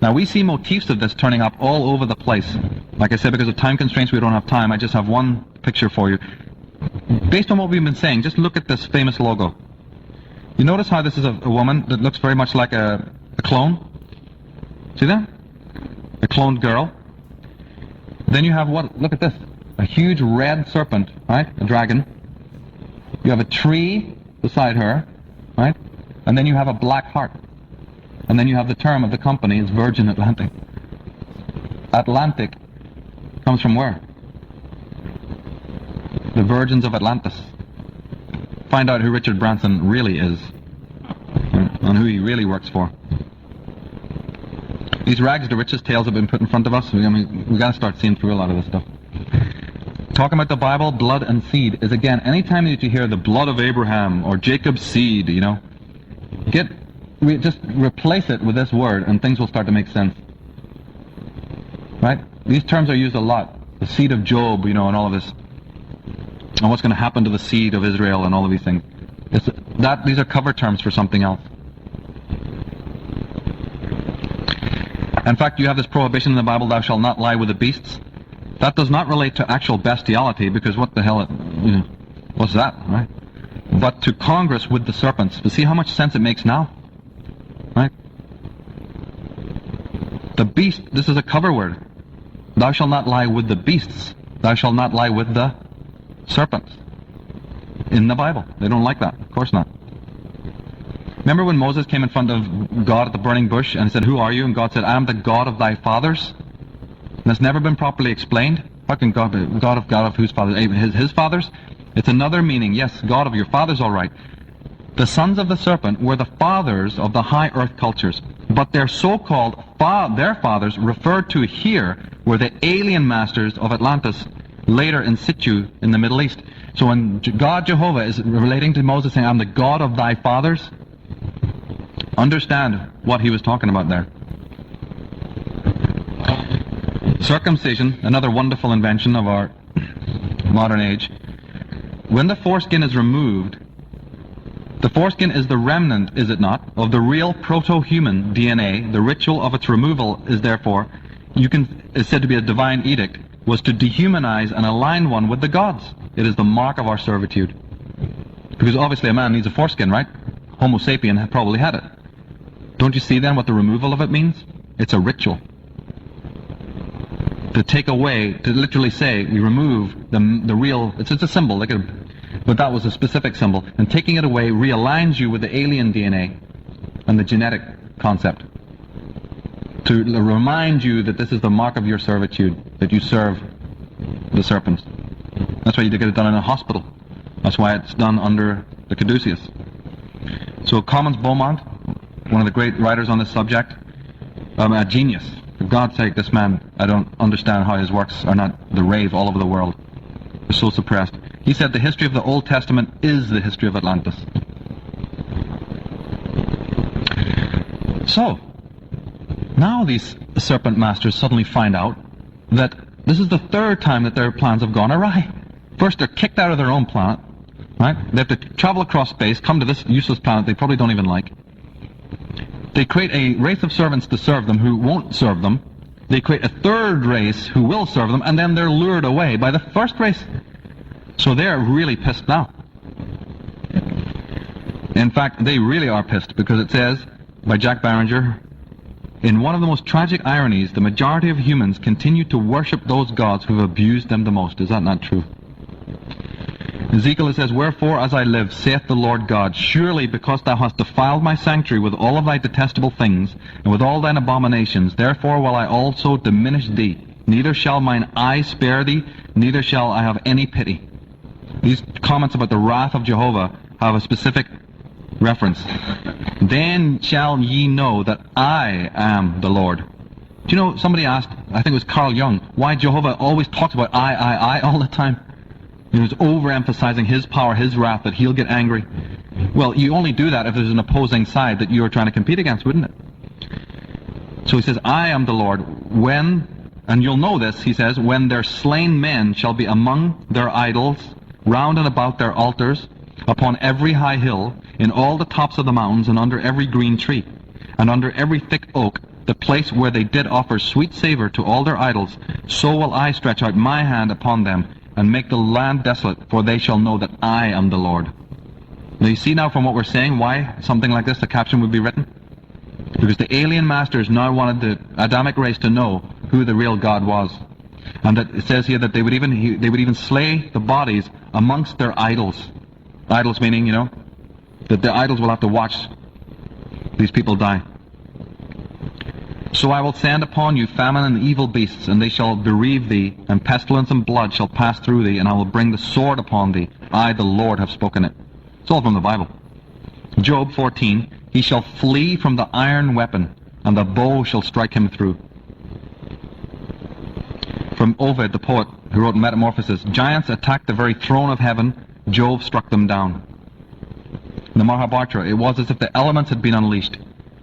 [SPEAKER 2] Now we see motifs of this turning up all over the place. Like I said, because of time constraints, we don't have time. I just have one picture for you. Based on what we've been saying, just look at this famous logo. You notice how this is a woman that looks very much like a clone? See that? A cloned girl. Then you have what? Look at this. A huge red serpent, right? A dragon. You have a tree beside her, right? And then you have a black heart. And then you have the term of the company is Virgin Atlantic. Atlantic comes from where? The Virgins of Atlantis. Find out who Richard Branson really is and who he really works for. These rags to riches tales have been put in front of us. I mean, we got to start seeing through a lot of this stuff. Talking about the Bible, blood and seed is, again, anytime that you hear the blood of Abraham or Jacob's seed, you know, just replace it with this word and things will start to make sense. Right? These terms are used a lot. The seed of Job, you know, and all of this. And what's going to happen to the seed of Israel and all of these things. These are cover terms for something else. In fact, you have this prohibition in the Bible, thou shalt not lie with the beasts. That does not relate to actual bestiality, because what the hell, what's that, right? But to congress with the serpents. But see how much sense it makes now? Right? The beast, this is a cover word. Thou shalt not lie with the beasts. Thou shalt not lie with the serpents. In the Bible. They don't like that. Of course not. Remember when Moses came in front of God at the burning bush and said, who are you? And God said, I am the God of thy fathers. And that's never been properly explained. How can God of whose fathers? His fathers? It's another meaning. Yes, God of your fathers, all right. The sons of the serpent were the fathers of the high earth cultures. But their so-called their fathers referred to here were the alien masters of Atlantis, later in situ in the Middle East. So when God Jehovah is relating to Moses saying, I'm the God of thy fathers, understand what he was talking about there. Circumcision, another wonderful invention of our modern age. when the foreskin is removed, the foreskin is the remnant, is it not, of the real proto-human DNA. The ritual of its removal is therefore, is said to be a divine edict, was to dehumanize and align one with the gods. It is the mark of our servitude. Because obviously a man needs a foreskin, right? Homo sapien probably had it. Don't you see then what the removal of it means? It's a ritual. To take away, to literally say, we remove the real, it's a symbol, but that was a specific symbol, and taking it away realigns you with the alien DNA and the genetic concept. To remind you that this is the mark of your servitude, that you serve the serpents. That's why you get it done in a hospital. That's why it's done under the caduceus. So Commons Beaumont, one of the great writers on this subject, a genius. For God's sake, this man, I don't understand how his works are not the rave all over the world. They're so suppressed. He said the history of the Old Testament is the history of Atlantis. So, now these serpent masters suddenly find out that this is the third time that their plans have gone awry. First, they're kicked out of their own planet, right? They have to travel across space, come to this useless planet they probably don't even like. They create a race of servants to serve them who won't serve them. They create a third race who will serve them, and then they're lured away by the first race. So they're really pissed now. In fact, they really are pissed, because it says, by Jack Barringer, in one of the most tragic ironies, the majority of humans continue to worship those gods who have abused them the most. Is that not true? Ezekiel, it says, wherefore as I live, saith the Lord God, surely because thou hast defiled my sanctuary with all of thy detestable things, and with all thine abominations, therefore will I also diminish thee. Neither shall mine eye spare thee, neither shall I have any pity. These comments about the wrath of Jehovah have a specific reference. Then shall ye know that I am the Lord. Do you know, somebody asked, I think it was Carl Jung, why Jehovah always talks about I all the time? He was overemphasizing his power, his wrath, that he'll get angry. Well, you only do that if there's an opposing side that you're trying to compete against, wouldn't it? So he says, I am the Lord, when, and you'll know this, he says, when their slain men shall be among their idols, round and about their altars, upon every high hill, in all the tops of the mountains, and under every green tree, and under every thick oak, the place where they did offer sweet savour to all their idols, so will I stretch out my hand upon them, and make the land desolate, for they shall know that I am the Lord. Now you see now from what we're saying why something like this, the caption would be written? Because the alien masters now wanted the Adamic race to know who the real God was. And that it says here that they would even slay the bodies amongst their idols. Idols meaning, you know, that the idols will have to watch these people die. So I will send upon you famine and evil beasts, and they shall bereave thee, and pestilence and blood shall pass through thee, and I will bring the sword upon thee. I, the Lord, have spoken it. It's all from the Bible. Job 14, he shall flee from the iron weapon, and the bow shall strike him through. From Ovid, the poet, who wrote Metamorphosis, giants attacked the very throne of heaven, Jove struck them down. In the Mahabharata, it was as if the elements had been unleashed.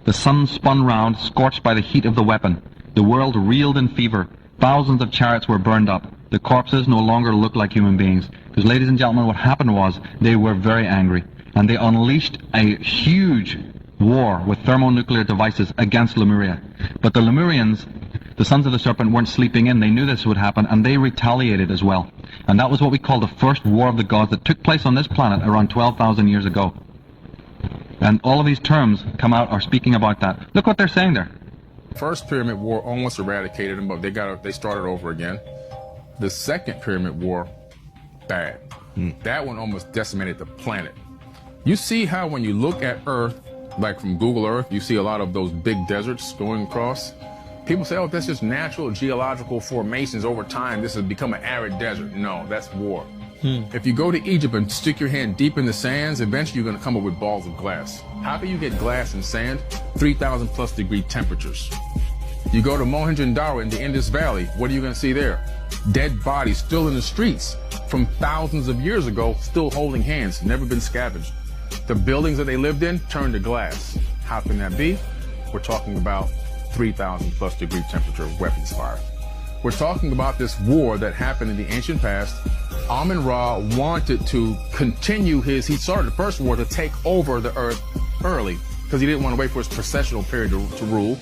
[SPEAKER 2] The sun spun round, scorched by the heat of the weapon. The world reeled in fever. Thousands of chariots were burned up. The corpses no longer looked like human beings. Because, ladies and gentlemen, what happened was they were very angry. And they unleashed a huge war with thermonuclear devices against Lemuria. But the Lemurians, the sons of the serpent, weren't sleeping in. They knew this would happen, and they retaliated as well. And that was what we call the first war of the gods that took place on this planet around 12,000 years ago. And all of these terms come out are speaking about that. Look what they're saying there.
[SPEAKER 3] First Pyramid War almost eradicated them, but they started over again. The second Pyramid War, bad. That one almost decimated the planet. You see how when you look at Earth, like from Google Earth, you see a lot of those big deserts going across. People say, oh, that's just natural geological formations over time. This has become an arid desert. No, that's war. If you go to Egypt and stick your hand deep in the sands, eventually you're going to come up with balls of glass. How can you get glass and sand? 3,000 plus degree temperatures. You go to Mohenjo-Daro in the Indus Valley, what are you going to see there? Dead bodies still in the streets from thousands of years ago, still holding hands, never been scavenged. The buildings that they lived in turned to glass. How can that be? We're talking about 3,000 plus degree temperature weapons fire. We're talking about this war that happened in the ancient past. Amun-Ra wanted to continue he started the first war to take over the earth early because he didn't want to wait for his processional period to rule.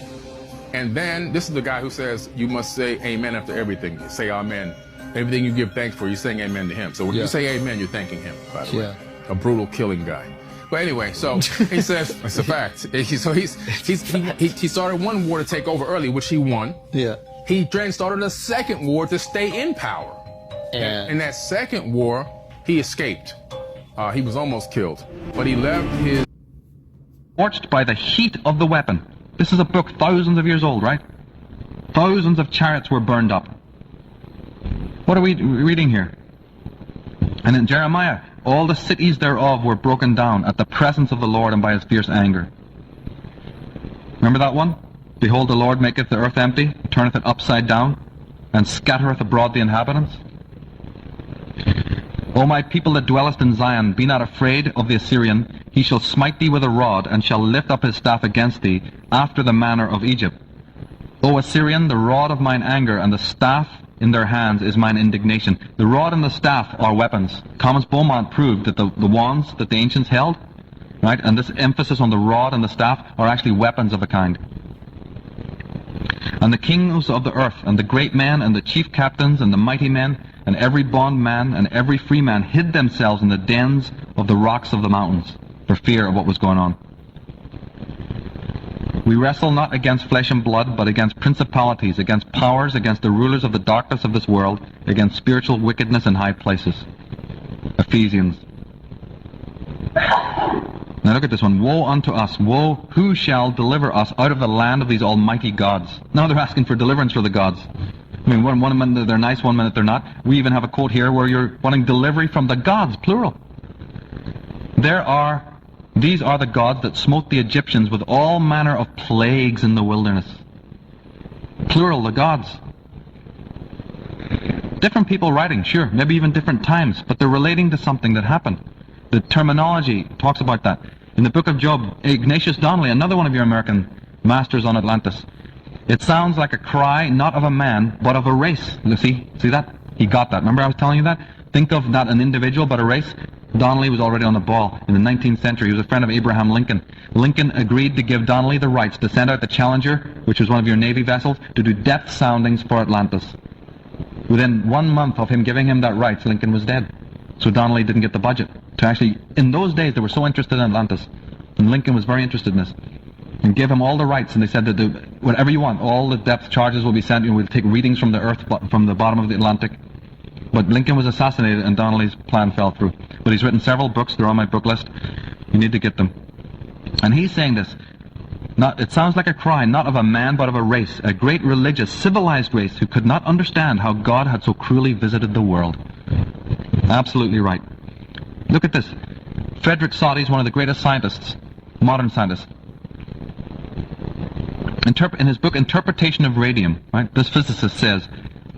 [SPEAKER 3] And then this is the guy who says you must say amen after everything. Say amen. Everything you give thanks for, you're saying amen to him. So when you say amen, you're thanking him, by the way. A brutal killing guy. But anyway, so he says, it's a fact. So he started one war to take over early, which he won.
[SPEAKER 7] Yeah.
[SPEAKER 3] He then started a second war to stay in power. And in that second war, he escaped. He was almost killed. But he left his...
[SPEAKER 2] Scorched by the heat of the weapon. This is a book thousands of years old, right? Thousands of chariots were burned up. What are we reading here? And in Jeremiah, all the cities thereof were broken down at the presence of the Lord and by his fierce anger. Remember that one? Behold, the Lord maketh the earth empty, turneth it upside down, and scattereth abroad the inhabitants. O my people that dwellest in Zion, be not afraid of the Assyrian. He shall smite thee with a rod, and shall lift up his staff against thee, after the manner of Egypt. O Assyrian, the rod of mine anger, and the staff in their hands is mine indignation. The rod and the staff are weapons. Thomas Beaumont proved that the wands that the ancients held, right, and this emphasis on the rod and the staff are actually weapons of a kind. And the kings of the earth, and the great men, and the chief captains, and the mighty men, and every bondman, and every free man hid themselves in the dens of the rocks of the mountains, for fear of what was going on. We wrestle not against flesh and blood, but against principalities, against powers, against the rulers of the darkness of this world, against spiritual wickedness in high places. Ephesians. Now look at this one. Woe unto us, woe, who shall deliver us out of the land of these almighty gods? Now they're asking for deliverance for the gods. I mean, one minute they're nice, one minute they're not. We even have a quote here where you're wanting delivery from the gods, plural. These are the gods that smote the Egyptians with all manner of plagues in the wilderness. Plural, the gods. Different people writing, sure, maybe even different times, but they're relating to something that happened. The terminology talks about that. In the book of Job, Ignatius Donnelly, another one of your American masters on Atlantis, it sounds like a cry not of a man, but of a race. You see that? He got that. Remember I was telling you that? Think of not an individual, but a race. Donnelly was already on the ball. In the 19th century, he was a friend of Abraham Lincoln. Lincoln agreed to give Donnelly the rights to send out the Challenger, which was one of your Navy vessels, to do depth soundings for Atlantis. Within 1 month of him giving him that rights, Lincoln was dead. So Donnelly didn't get the budget to actually... In those days, they were so interested in Atlantis, and Lincoln was very interested in this, and gave him all the rights, and they said that whatever you want, all the depth charges will be sent, and we'll take readings from the earth, from the bottom of the Atlantic. But Lincoln was assassinated, and Donnelly's plan fell through. But he's written several books. They're on my book list. You need to get them. And he's saying this. It sounds like a cry, not of a man, but of a race, a great religious, civilized race who could not understand how God had so cruelly visited the world. Absolutely right. Look at this. Frederick Soddy is one of the greatest scientists, modern scientists. In his book, Interpretation of Radium, right, this physicist says,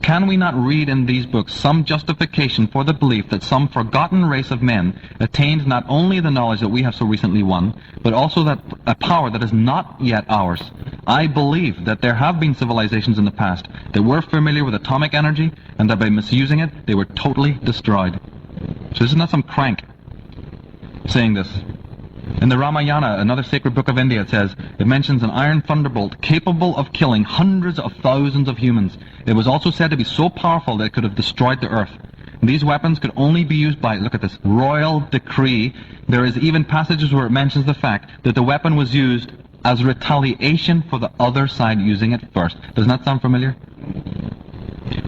[SPEAKER 2] can we not read in these books some justification for the belief that some forgotten race of men attained not only the knowledge that we have so recently won, but also that a power that is not yet ours? I believe that there have been civilizations in the past that were familiar with atomic energy, and that by misusing it, they were totally destroyed. So this is not some crank saying this. In the Ramayana, another sacred book of India, it mentions an iron thunderbolt capable of killing hundreds of thousands of humans. It was also said to be so powerful that it could have destroyed the earth. And these weapons could only be used by, look at this, royal decree. There is even passages where it mentions the fact that the weapon was used as retaliation for the other side using it first. Doesn't that sound familiar?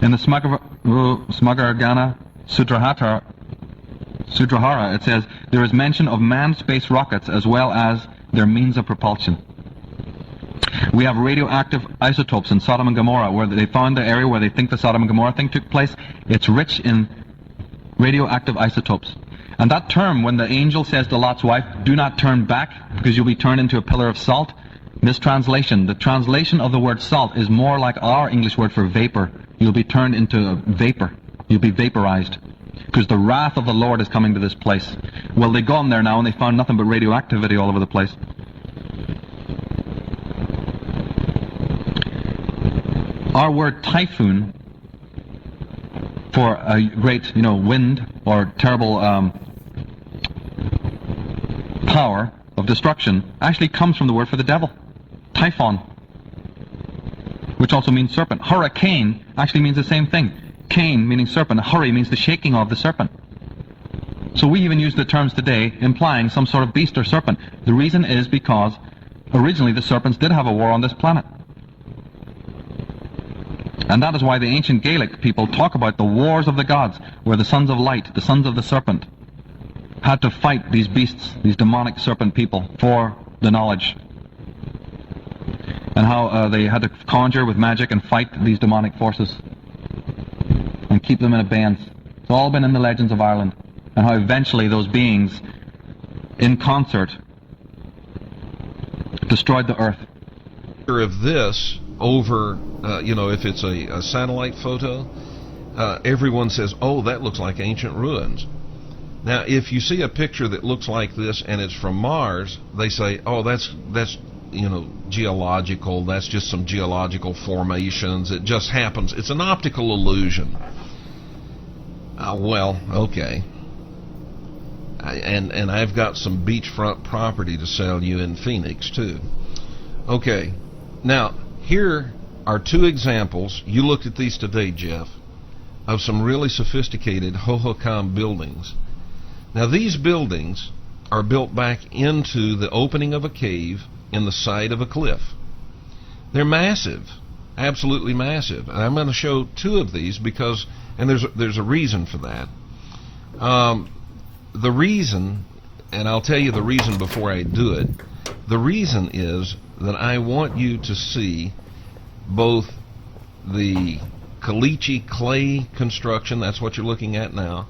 [SPEAKER 2] In the Smagargana Sutrahara, it says, there is mention of manned space rockets as well as their means of propulsion. We have radioactive isotopes in Sodom and Gomorrah, where they found the area where they think the Sodom and Gomorrah thing took place. It's rich in radioactive isotopes. And that term, when the angel says to Lot's wife, do not turn back because you'll be turned into a pillar of salt, mistranslation. The translation of the word salt is more like our English word for vapor. You'll be turned into a vapor. You'll be vaporized. Because the wrath of the Lord is coming to this place. Well, they gone there now and they found nothing but radioactivity all over the place. Our word typhoon for a great, wind or terrible power of destruction actually comes from the word for the devil, typhon, which also means serpent. Hurricane actually means the same thing. Cane meaning serpent. Hurry means the shaking of the serpent. So we even use the terms today implying some sort of beast or serpent. The reason is because originally the serpents did have a war on this planet. And that is why the ancient Gaelic people talk about the wars of the gods, where the sons of light, the sons of the serpent, had to fight these beasts, these demonic serpent people, for the knowledge. And how they had to conjure with magic and fight these demonic forces and keep them in abeyance. It's all been in the legends of Ireland. And how eventually those beings, in concert, destroyed the earth.
[SPEAKER 4] Of this over, if it's a satellite photo, everyone says, oh, that looks like ancient ruins. Now, if you see a picture that looks like this and it's from Mars, they say, oh, that's geological, that's just some geological formations, it just happens, it's an optical illusion. Well, okay. And I've got some beachfront property to sell you in Phoenix, too. Okay, now, here are two examples, you looked at these today, Jeff, of some really sophisticated Hohokam buildings. Now, these buildings are built back into the opening of a cave in the side of a cliff. They're massive, absolutely massive. And I'm going to show two of these because, and there's a reason for that. The reason, and I'll tell you the reason before I do it, the reason is that I want you to see both the caliche clay construction, that's what you're looking at now,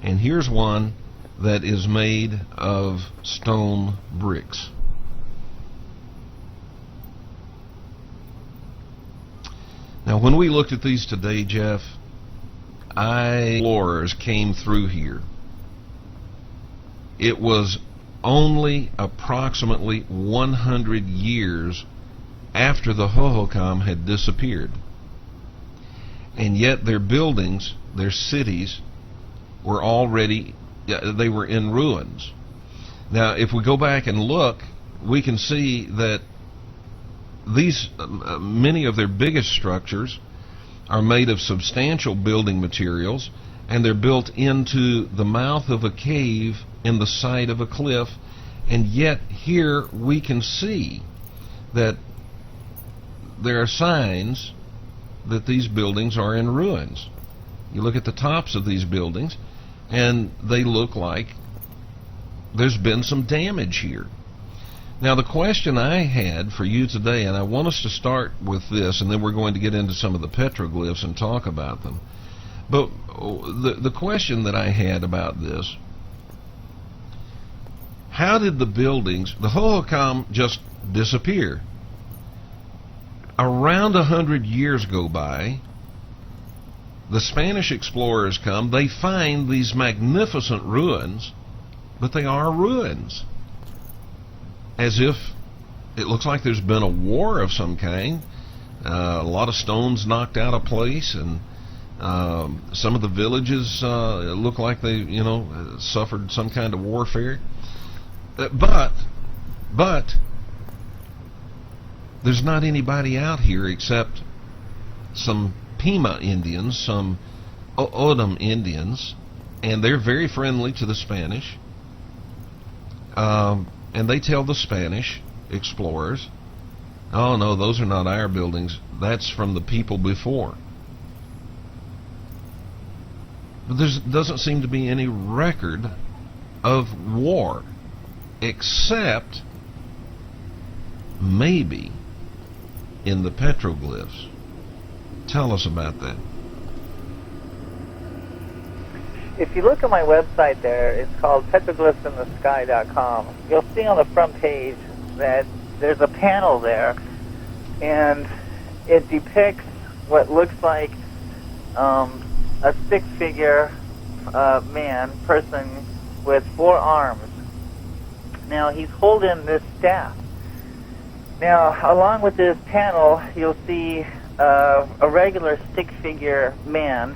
[SPEAKER 4] and here's one that is made of stone bricks. Now, when we looked at these today, Jeff, explorers came through here. It was only approximately 100 years after the Hohokam had disappeared. And yet their buildings, their cities, were already, they were in ruins. Now, if we go back and look, we can see that these, many of their biggest structures are made of substantial building materials, and they're built into the mouth of a cave in the side of a cliff, and yet here we can see that there are signs that these buildings are in ruins. You look at the tops of these buildings, and they look like there's been some damage here. Now, the question I had for you today, and I want us to start with this, and then we're going to get into some of the petroglyphs and talk about them. But the question that I had about this, how did the buildings, the Hohokam, just disappear? Around 100 years go by, the Spanish explorers come, they find these magnificent ruins, but they are ruins. As if it looks like there's been a war of some kind. A lot of stones knocked out of place, and some of the villages look like they, suffered some kind of warfare. But there's not anybody out here except some Pima Indians, some O'odham Indians, and they're very friendly to the Spanish. And they tell the Spanish explorers, oh no, those are not our buildings, that's from the people before. But there doesn't seem to be any record of war, except maybe in the petroglyphs. Tell us about that.
[SPEAKER 5] If you look at my website there, it's called petroglyphsinthesky.com. You'll see on the front page that there's a panel there, and it depicts what looks like a stick-figure person with 4 arms. Now, he's holding this staff. Now, along with this panel, you'll see a regular stick-figure man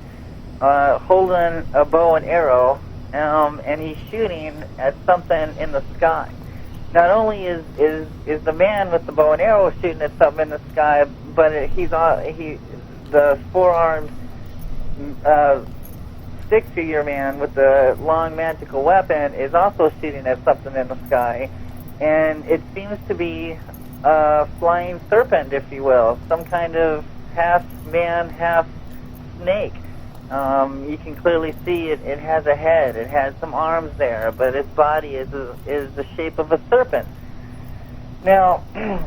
[SPEAKER 5] holding a bow and arrow, and he's shooting at something in the sky. Not only is the man with the bow and arrow shooting at something in the sky, but the four-armed stick-figure man with the long magical weapon is also shooting at something in the sky, and it seems to be a flying serpent, if you will, some kind of half man, half snake. You can clearly see it has a head, it has some arms there, but its body is the shape of a serpent. Now,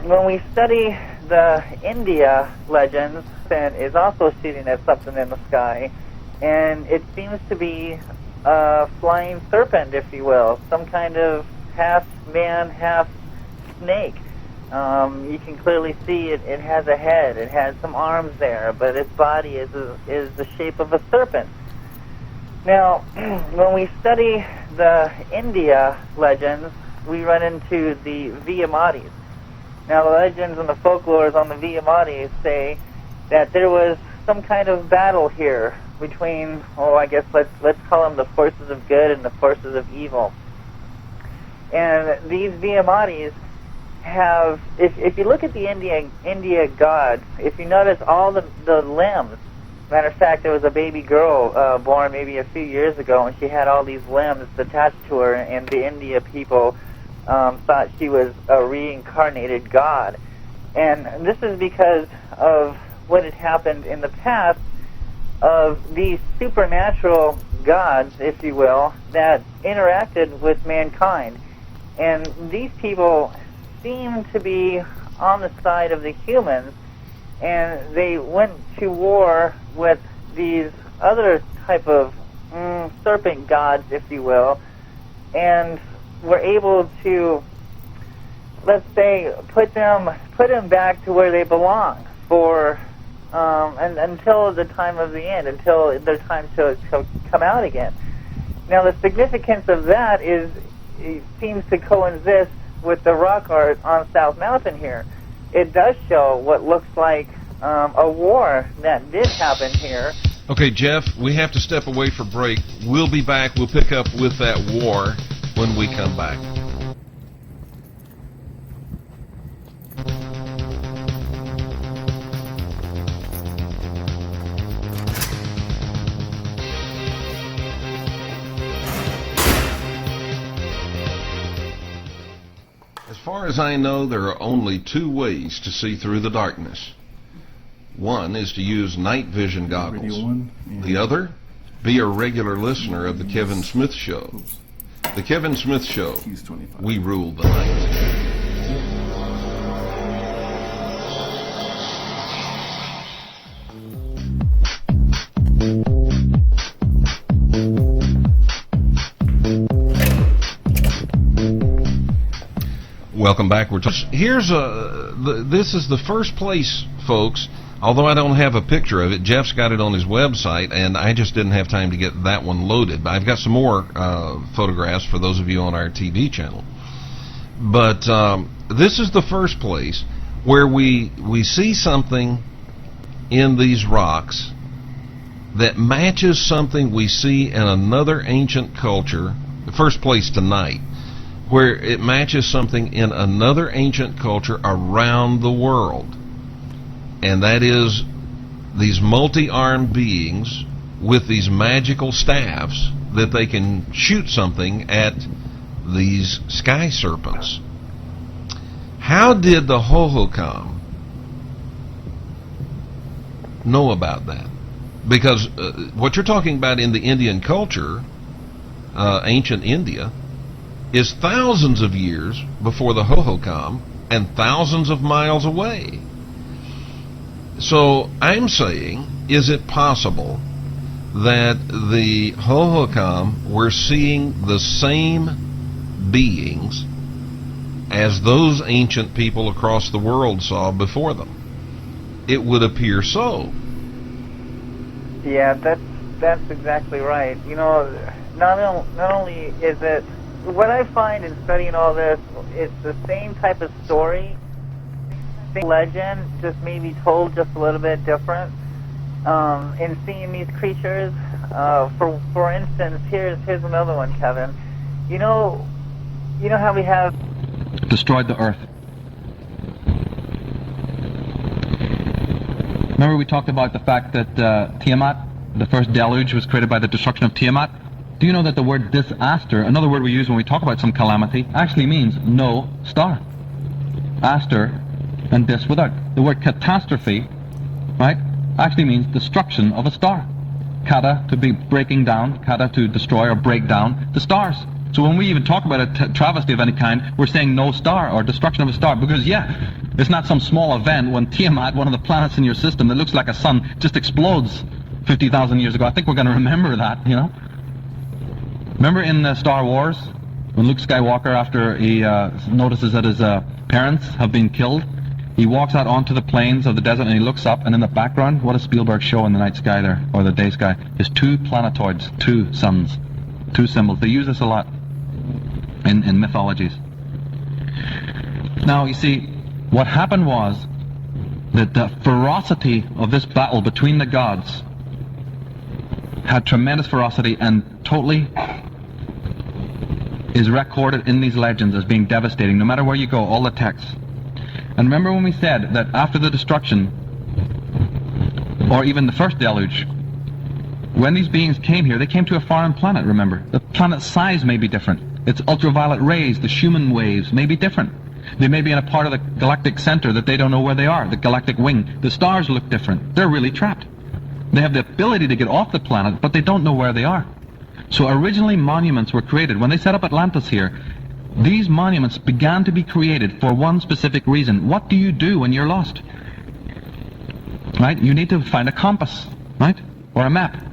[SPEAKER 5] when we study the India legends, then is also shooting at something in the sky, and it seems to be a flying serpent, if you will, some kind of half man, half snake. You can clearly see it has a head, it has some arms there, but its body is the shape of a serpent. Now, when we study the India legends, we run into the Viyamatis. Now, the legends and the folklores on the Viyamatis say that there was some kind of battle here between, I guess let's call them the forces of good and the forces of evil. And these Viyamatis have, if you look at the India gods, if you notice all the limbs, matter of fact, there was a baby girl born maybe a few years ago, and she had all these limbs attached to her, and the India people thought she was a reincarnated god. And this is because of what had happened in the past of these supernatural gods, if you will, that interacted with mankind. And these people seem to be on the side of the humans, and they went to war with these other type of serpent gods, if you will, and were able to, let's say, put them back to where they belong for and until the time of the end, until their time to come out again. Now, the significance of that is it seems to coexist with the rock art on South Mountain here. It does show what looks like a war that did happen here.
[SPEAKER 4] Okay, Jeff, we have to step away for break. We'll be back. We'll pick up with that war when we come back. As far as I know, there are only two ways to see through the darkness. One is to use night vision goggles. The other, be a regular listener of the Kevin Smith Show. The Kevin Smith Show, we rule the night. Welcome back. Here's this is the first place, folks. Although I don't have a picture of it, Jeff's got it on his website, and I just didn't have time to get that one loaded. But I've got some more photographs for those of you on our TV channel. But this is the first place where we see something in these rocks that matches something we see in another ancient culture. The first place tonight, where it matches something in another ancient culture around the world. And that is these multi-armed beings with these magical staffs that they can shoot something at these sky serpents. How did the Hohokam know about that? Because what you're talking about in the Indian culture, ancient India, is thousands of years before the Hohokam and thousands of miles away. So I'm saying, is it possible that the Hohokam were seeing the same beings as those ancient people across the world saw before them? It would appear so.
[SPEAKER 5] Yeah, that's exactly right. You know, not only is it, what I find in studying all this, it's the same type of story, same legend, just maybe told just a little bit different. in seeing these creatures. For instance, here's another one, Kevin. You know how we have
[SPEAKER 2] Destroyed the earth. Remember we talked about the fact that Tiamat, the first deluge, was created by the destruction of Tiamat? Do you know that the word disaster, another word we use when we talk about some calamity, actually means no star? Aster and dis without. The word catastrophe, right, actually means destruction of a star. Kata, to be breaking down, kata, to destroy or break down the stars. So when we even talk about a travesty of any kind, we're saying no star or destruction of a star, because yeah, it's not some small event when Tiamat, one of the planets in your system that looks like a sun, just explodes 50,000 years ago. I think we're going to remember that, you know. Remember in Star Wars, when Luke Skywalker, after he notices that his parents have been killed, he walks out onto the plains of the desert and he looks up, and in the background, what does Spielberg show in the night sky there, or the day sky? Is two planetoids, two suns, two symbols. They use this a lot in mythologies. Now, you see, what happened was that the ferocity of this battle between the gods had tremendous ferocity and totally is recorded in these legends as being devastating, no matter where you go, all the texts. And remember when we said that after the destruction, or even the first deluge, when these beings came here, they came to a foreign planet, remember. The planet's size may be different. Its ultraviolet rays, the Schumann waves, may be different. They may be in a part of the galactic center that they don't know where they are, the galactic wing. The stars look different. They're really trapped. They have the ability to get off the planet, but they don't know where they are. So originally monuments were created. When they set up Atlantis here, these monuments began to be created for one specific reason. What do you do when you're lost? Right? You need to find a compass, right? Or a map.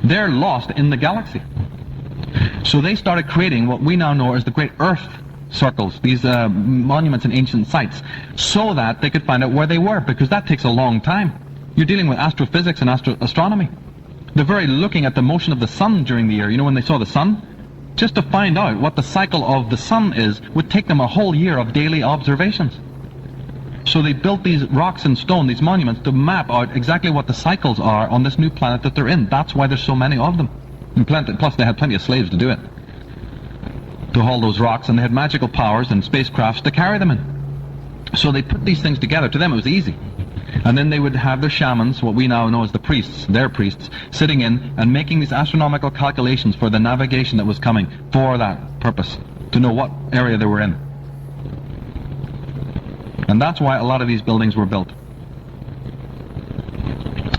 [SPEAKER 2] They're lost in the galaxy. So they started creating what we now know as the Great Earth Circles, these monuments and ancient sites, so that they could find out where they were, because that takes a long time. You're dealing with astrophysics and astronomy. They're very looking at the motion of the sun during the year. You know, when they saw the sun, just to find out what the cycle of the sun is would take them a whole year of daily observations. So they built these rocks and stone, these monuments, to map out exactly what the cycles are on this new planet that they're in. That's why there's so many of them. And plus they had plenty of slaves to do it, to haul those rocks, and they had magical powers and spacecrafts to carry them in. So they put these things together. To them it was easy. And then they would have their shamans, what we now know as the priests, their priests, sitting in and making these astronomical calculations for the navigation that was coming for that purpose, to know what area they were in. And that's why a lot of these buildings were built.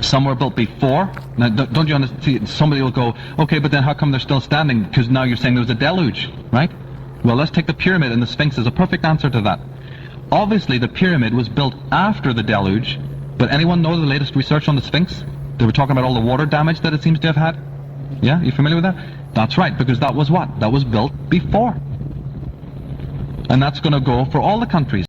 [SPEAKER 2] Some were built before. Now, don't you understand? Somebody will go, okay, but then how come they're still standing? Because now you're saying there was a deluge, right? Well, let's take the pyramid and the Sphinx as a perfect answer to that. Obviously, the pyramid was built after the deluge, but anyone know the latest research on the Sphinx? They were talking about all the water damage that it seems to have had. Yeah, you familiar with that? That's right, because that was what? That was built before. And that's going to go for all the countries.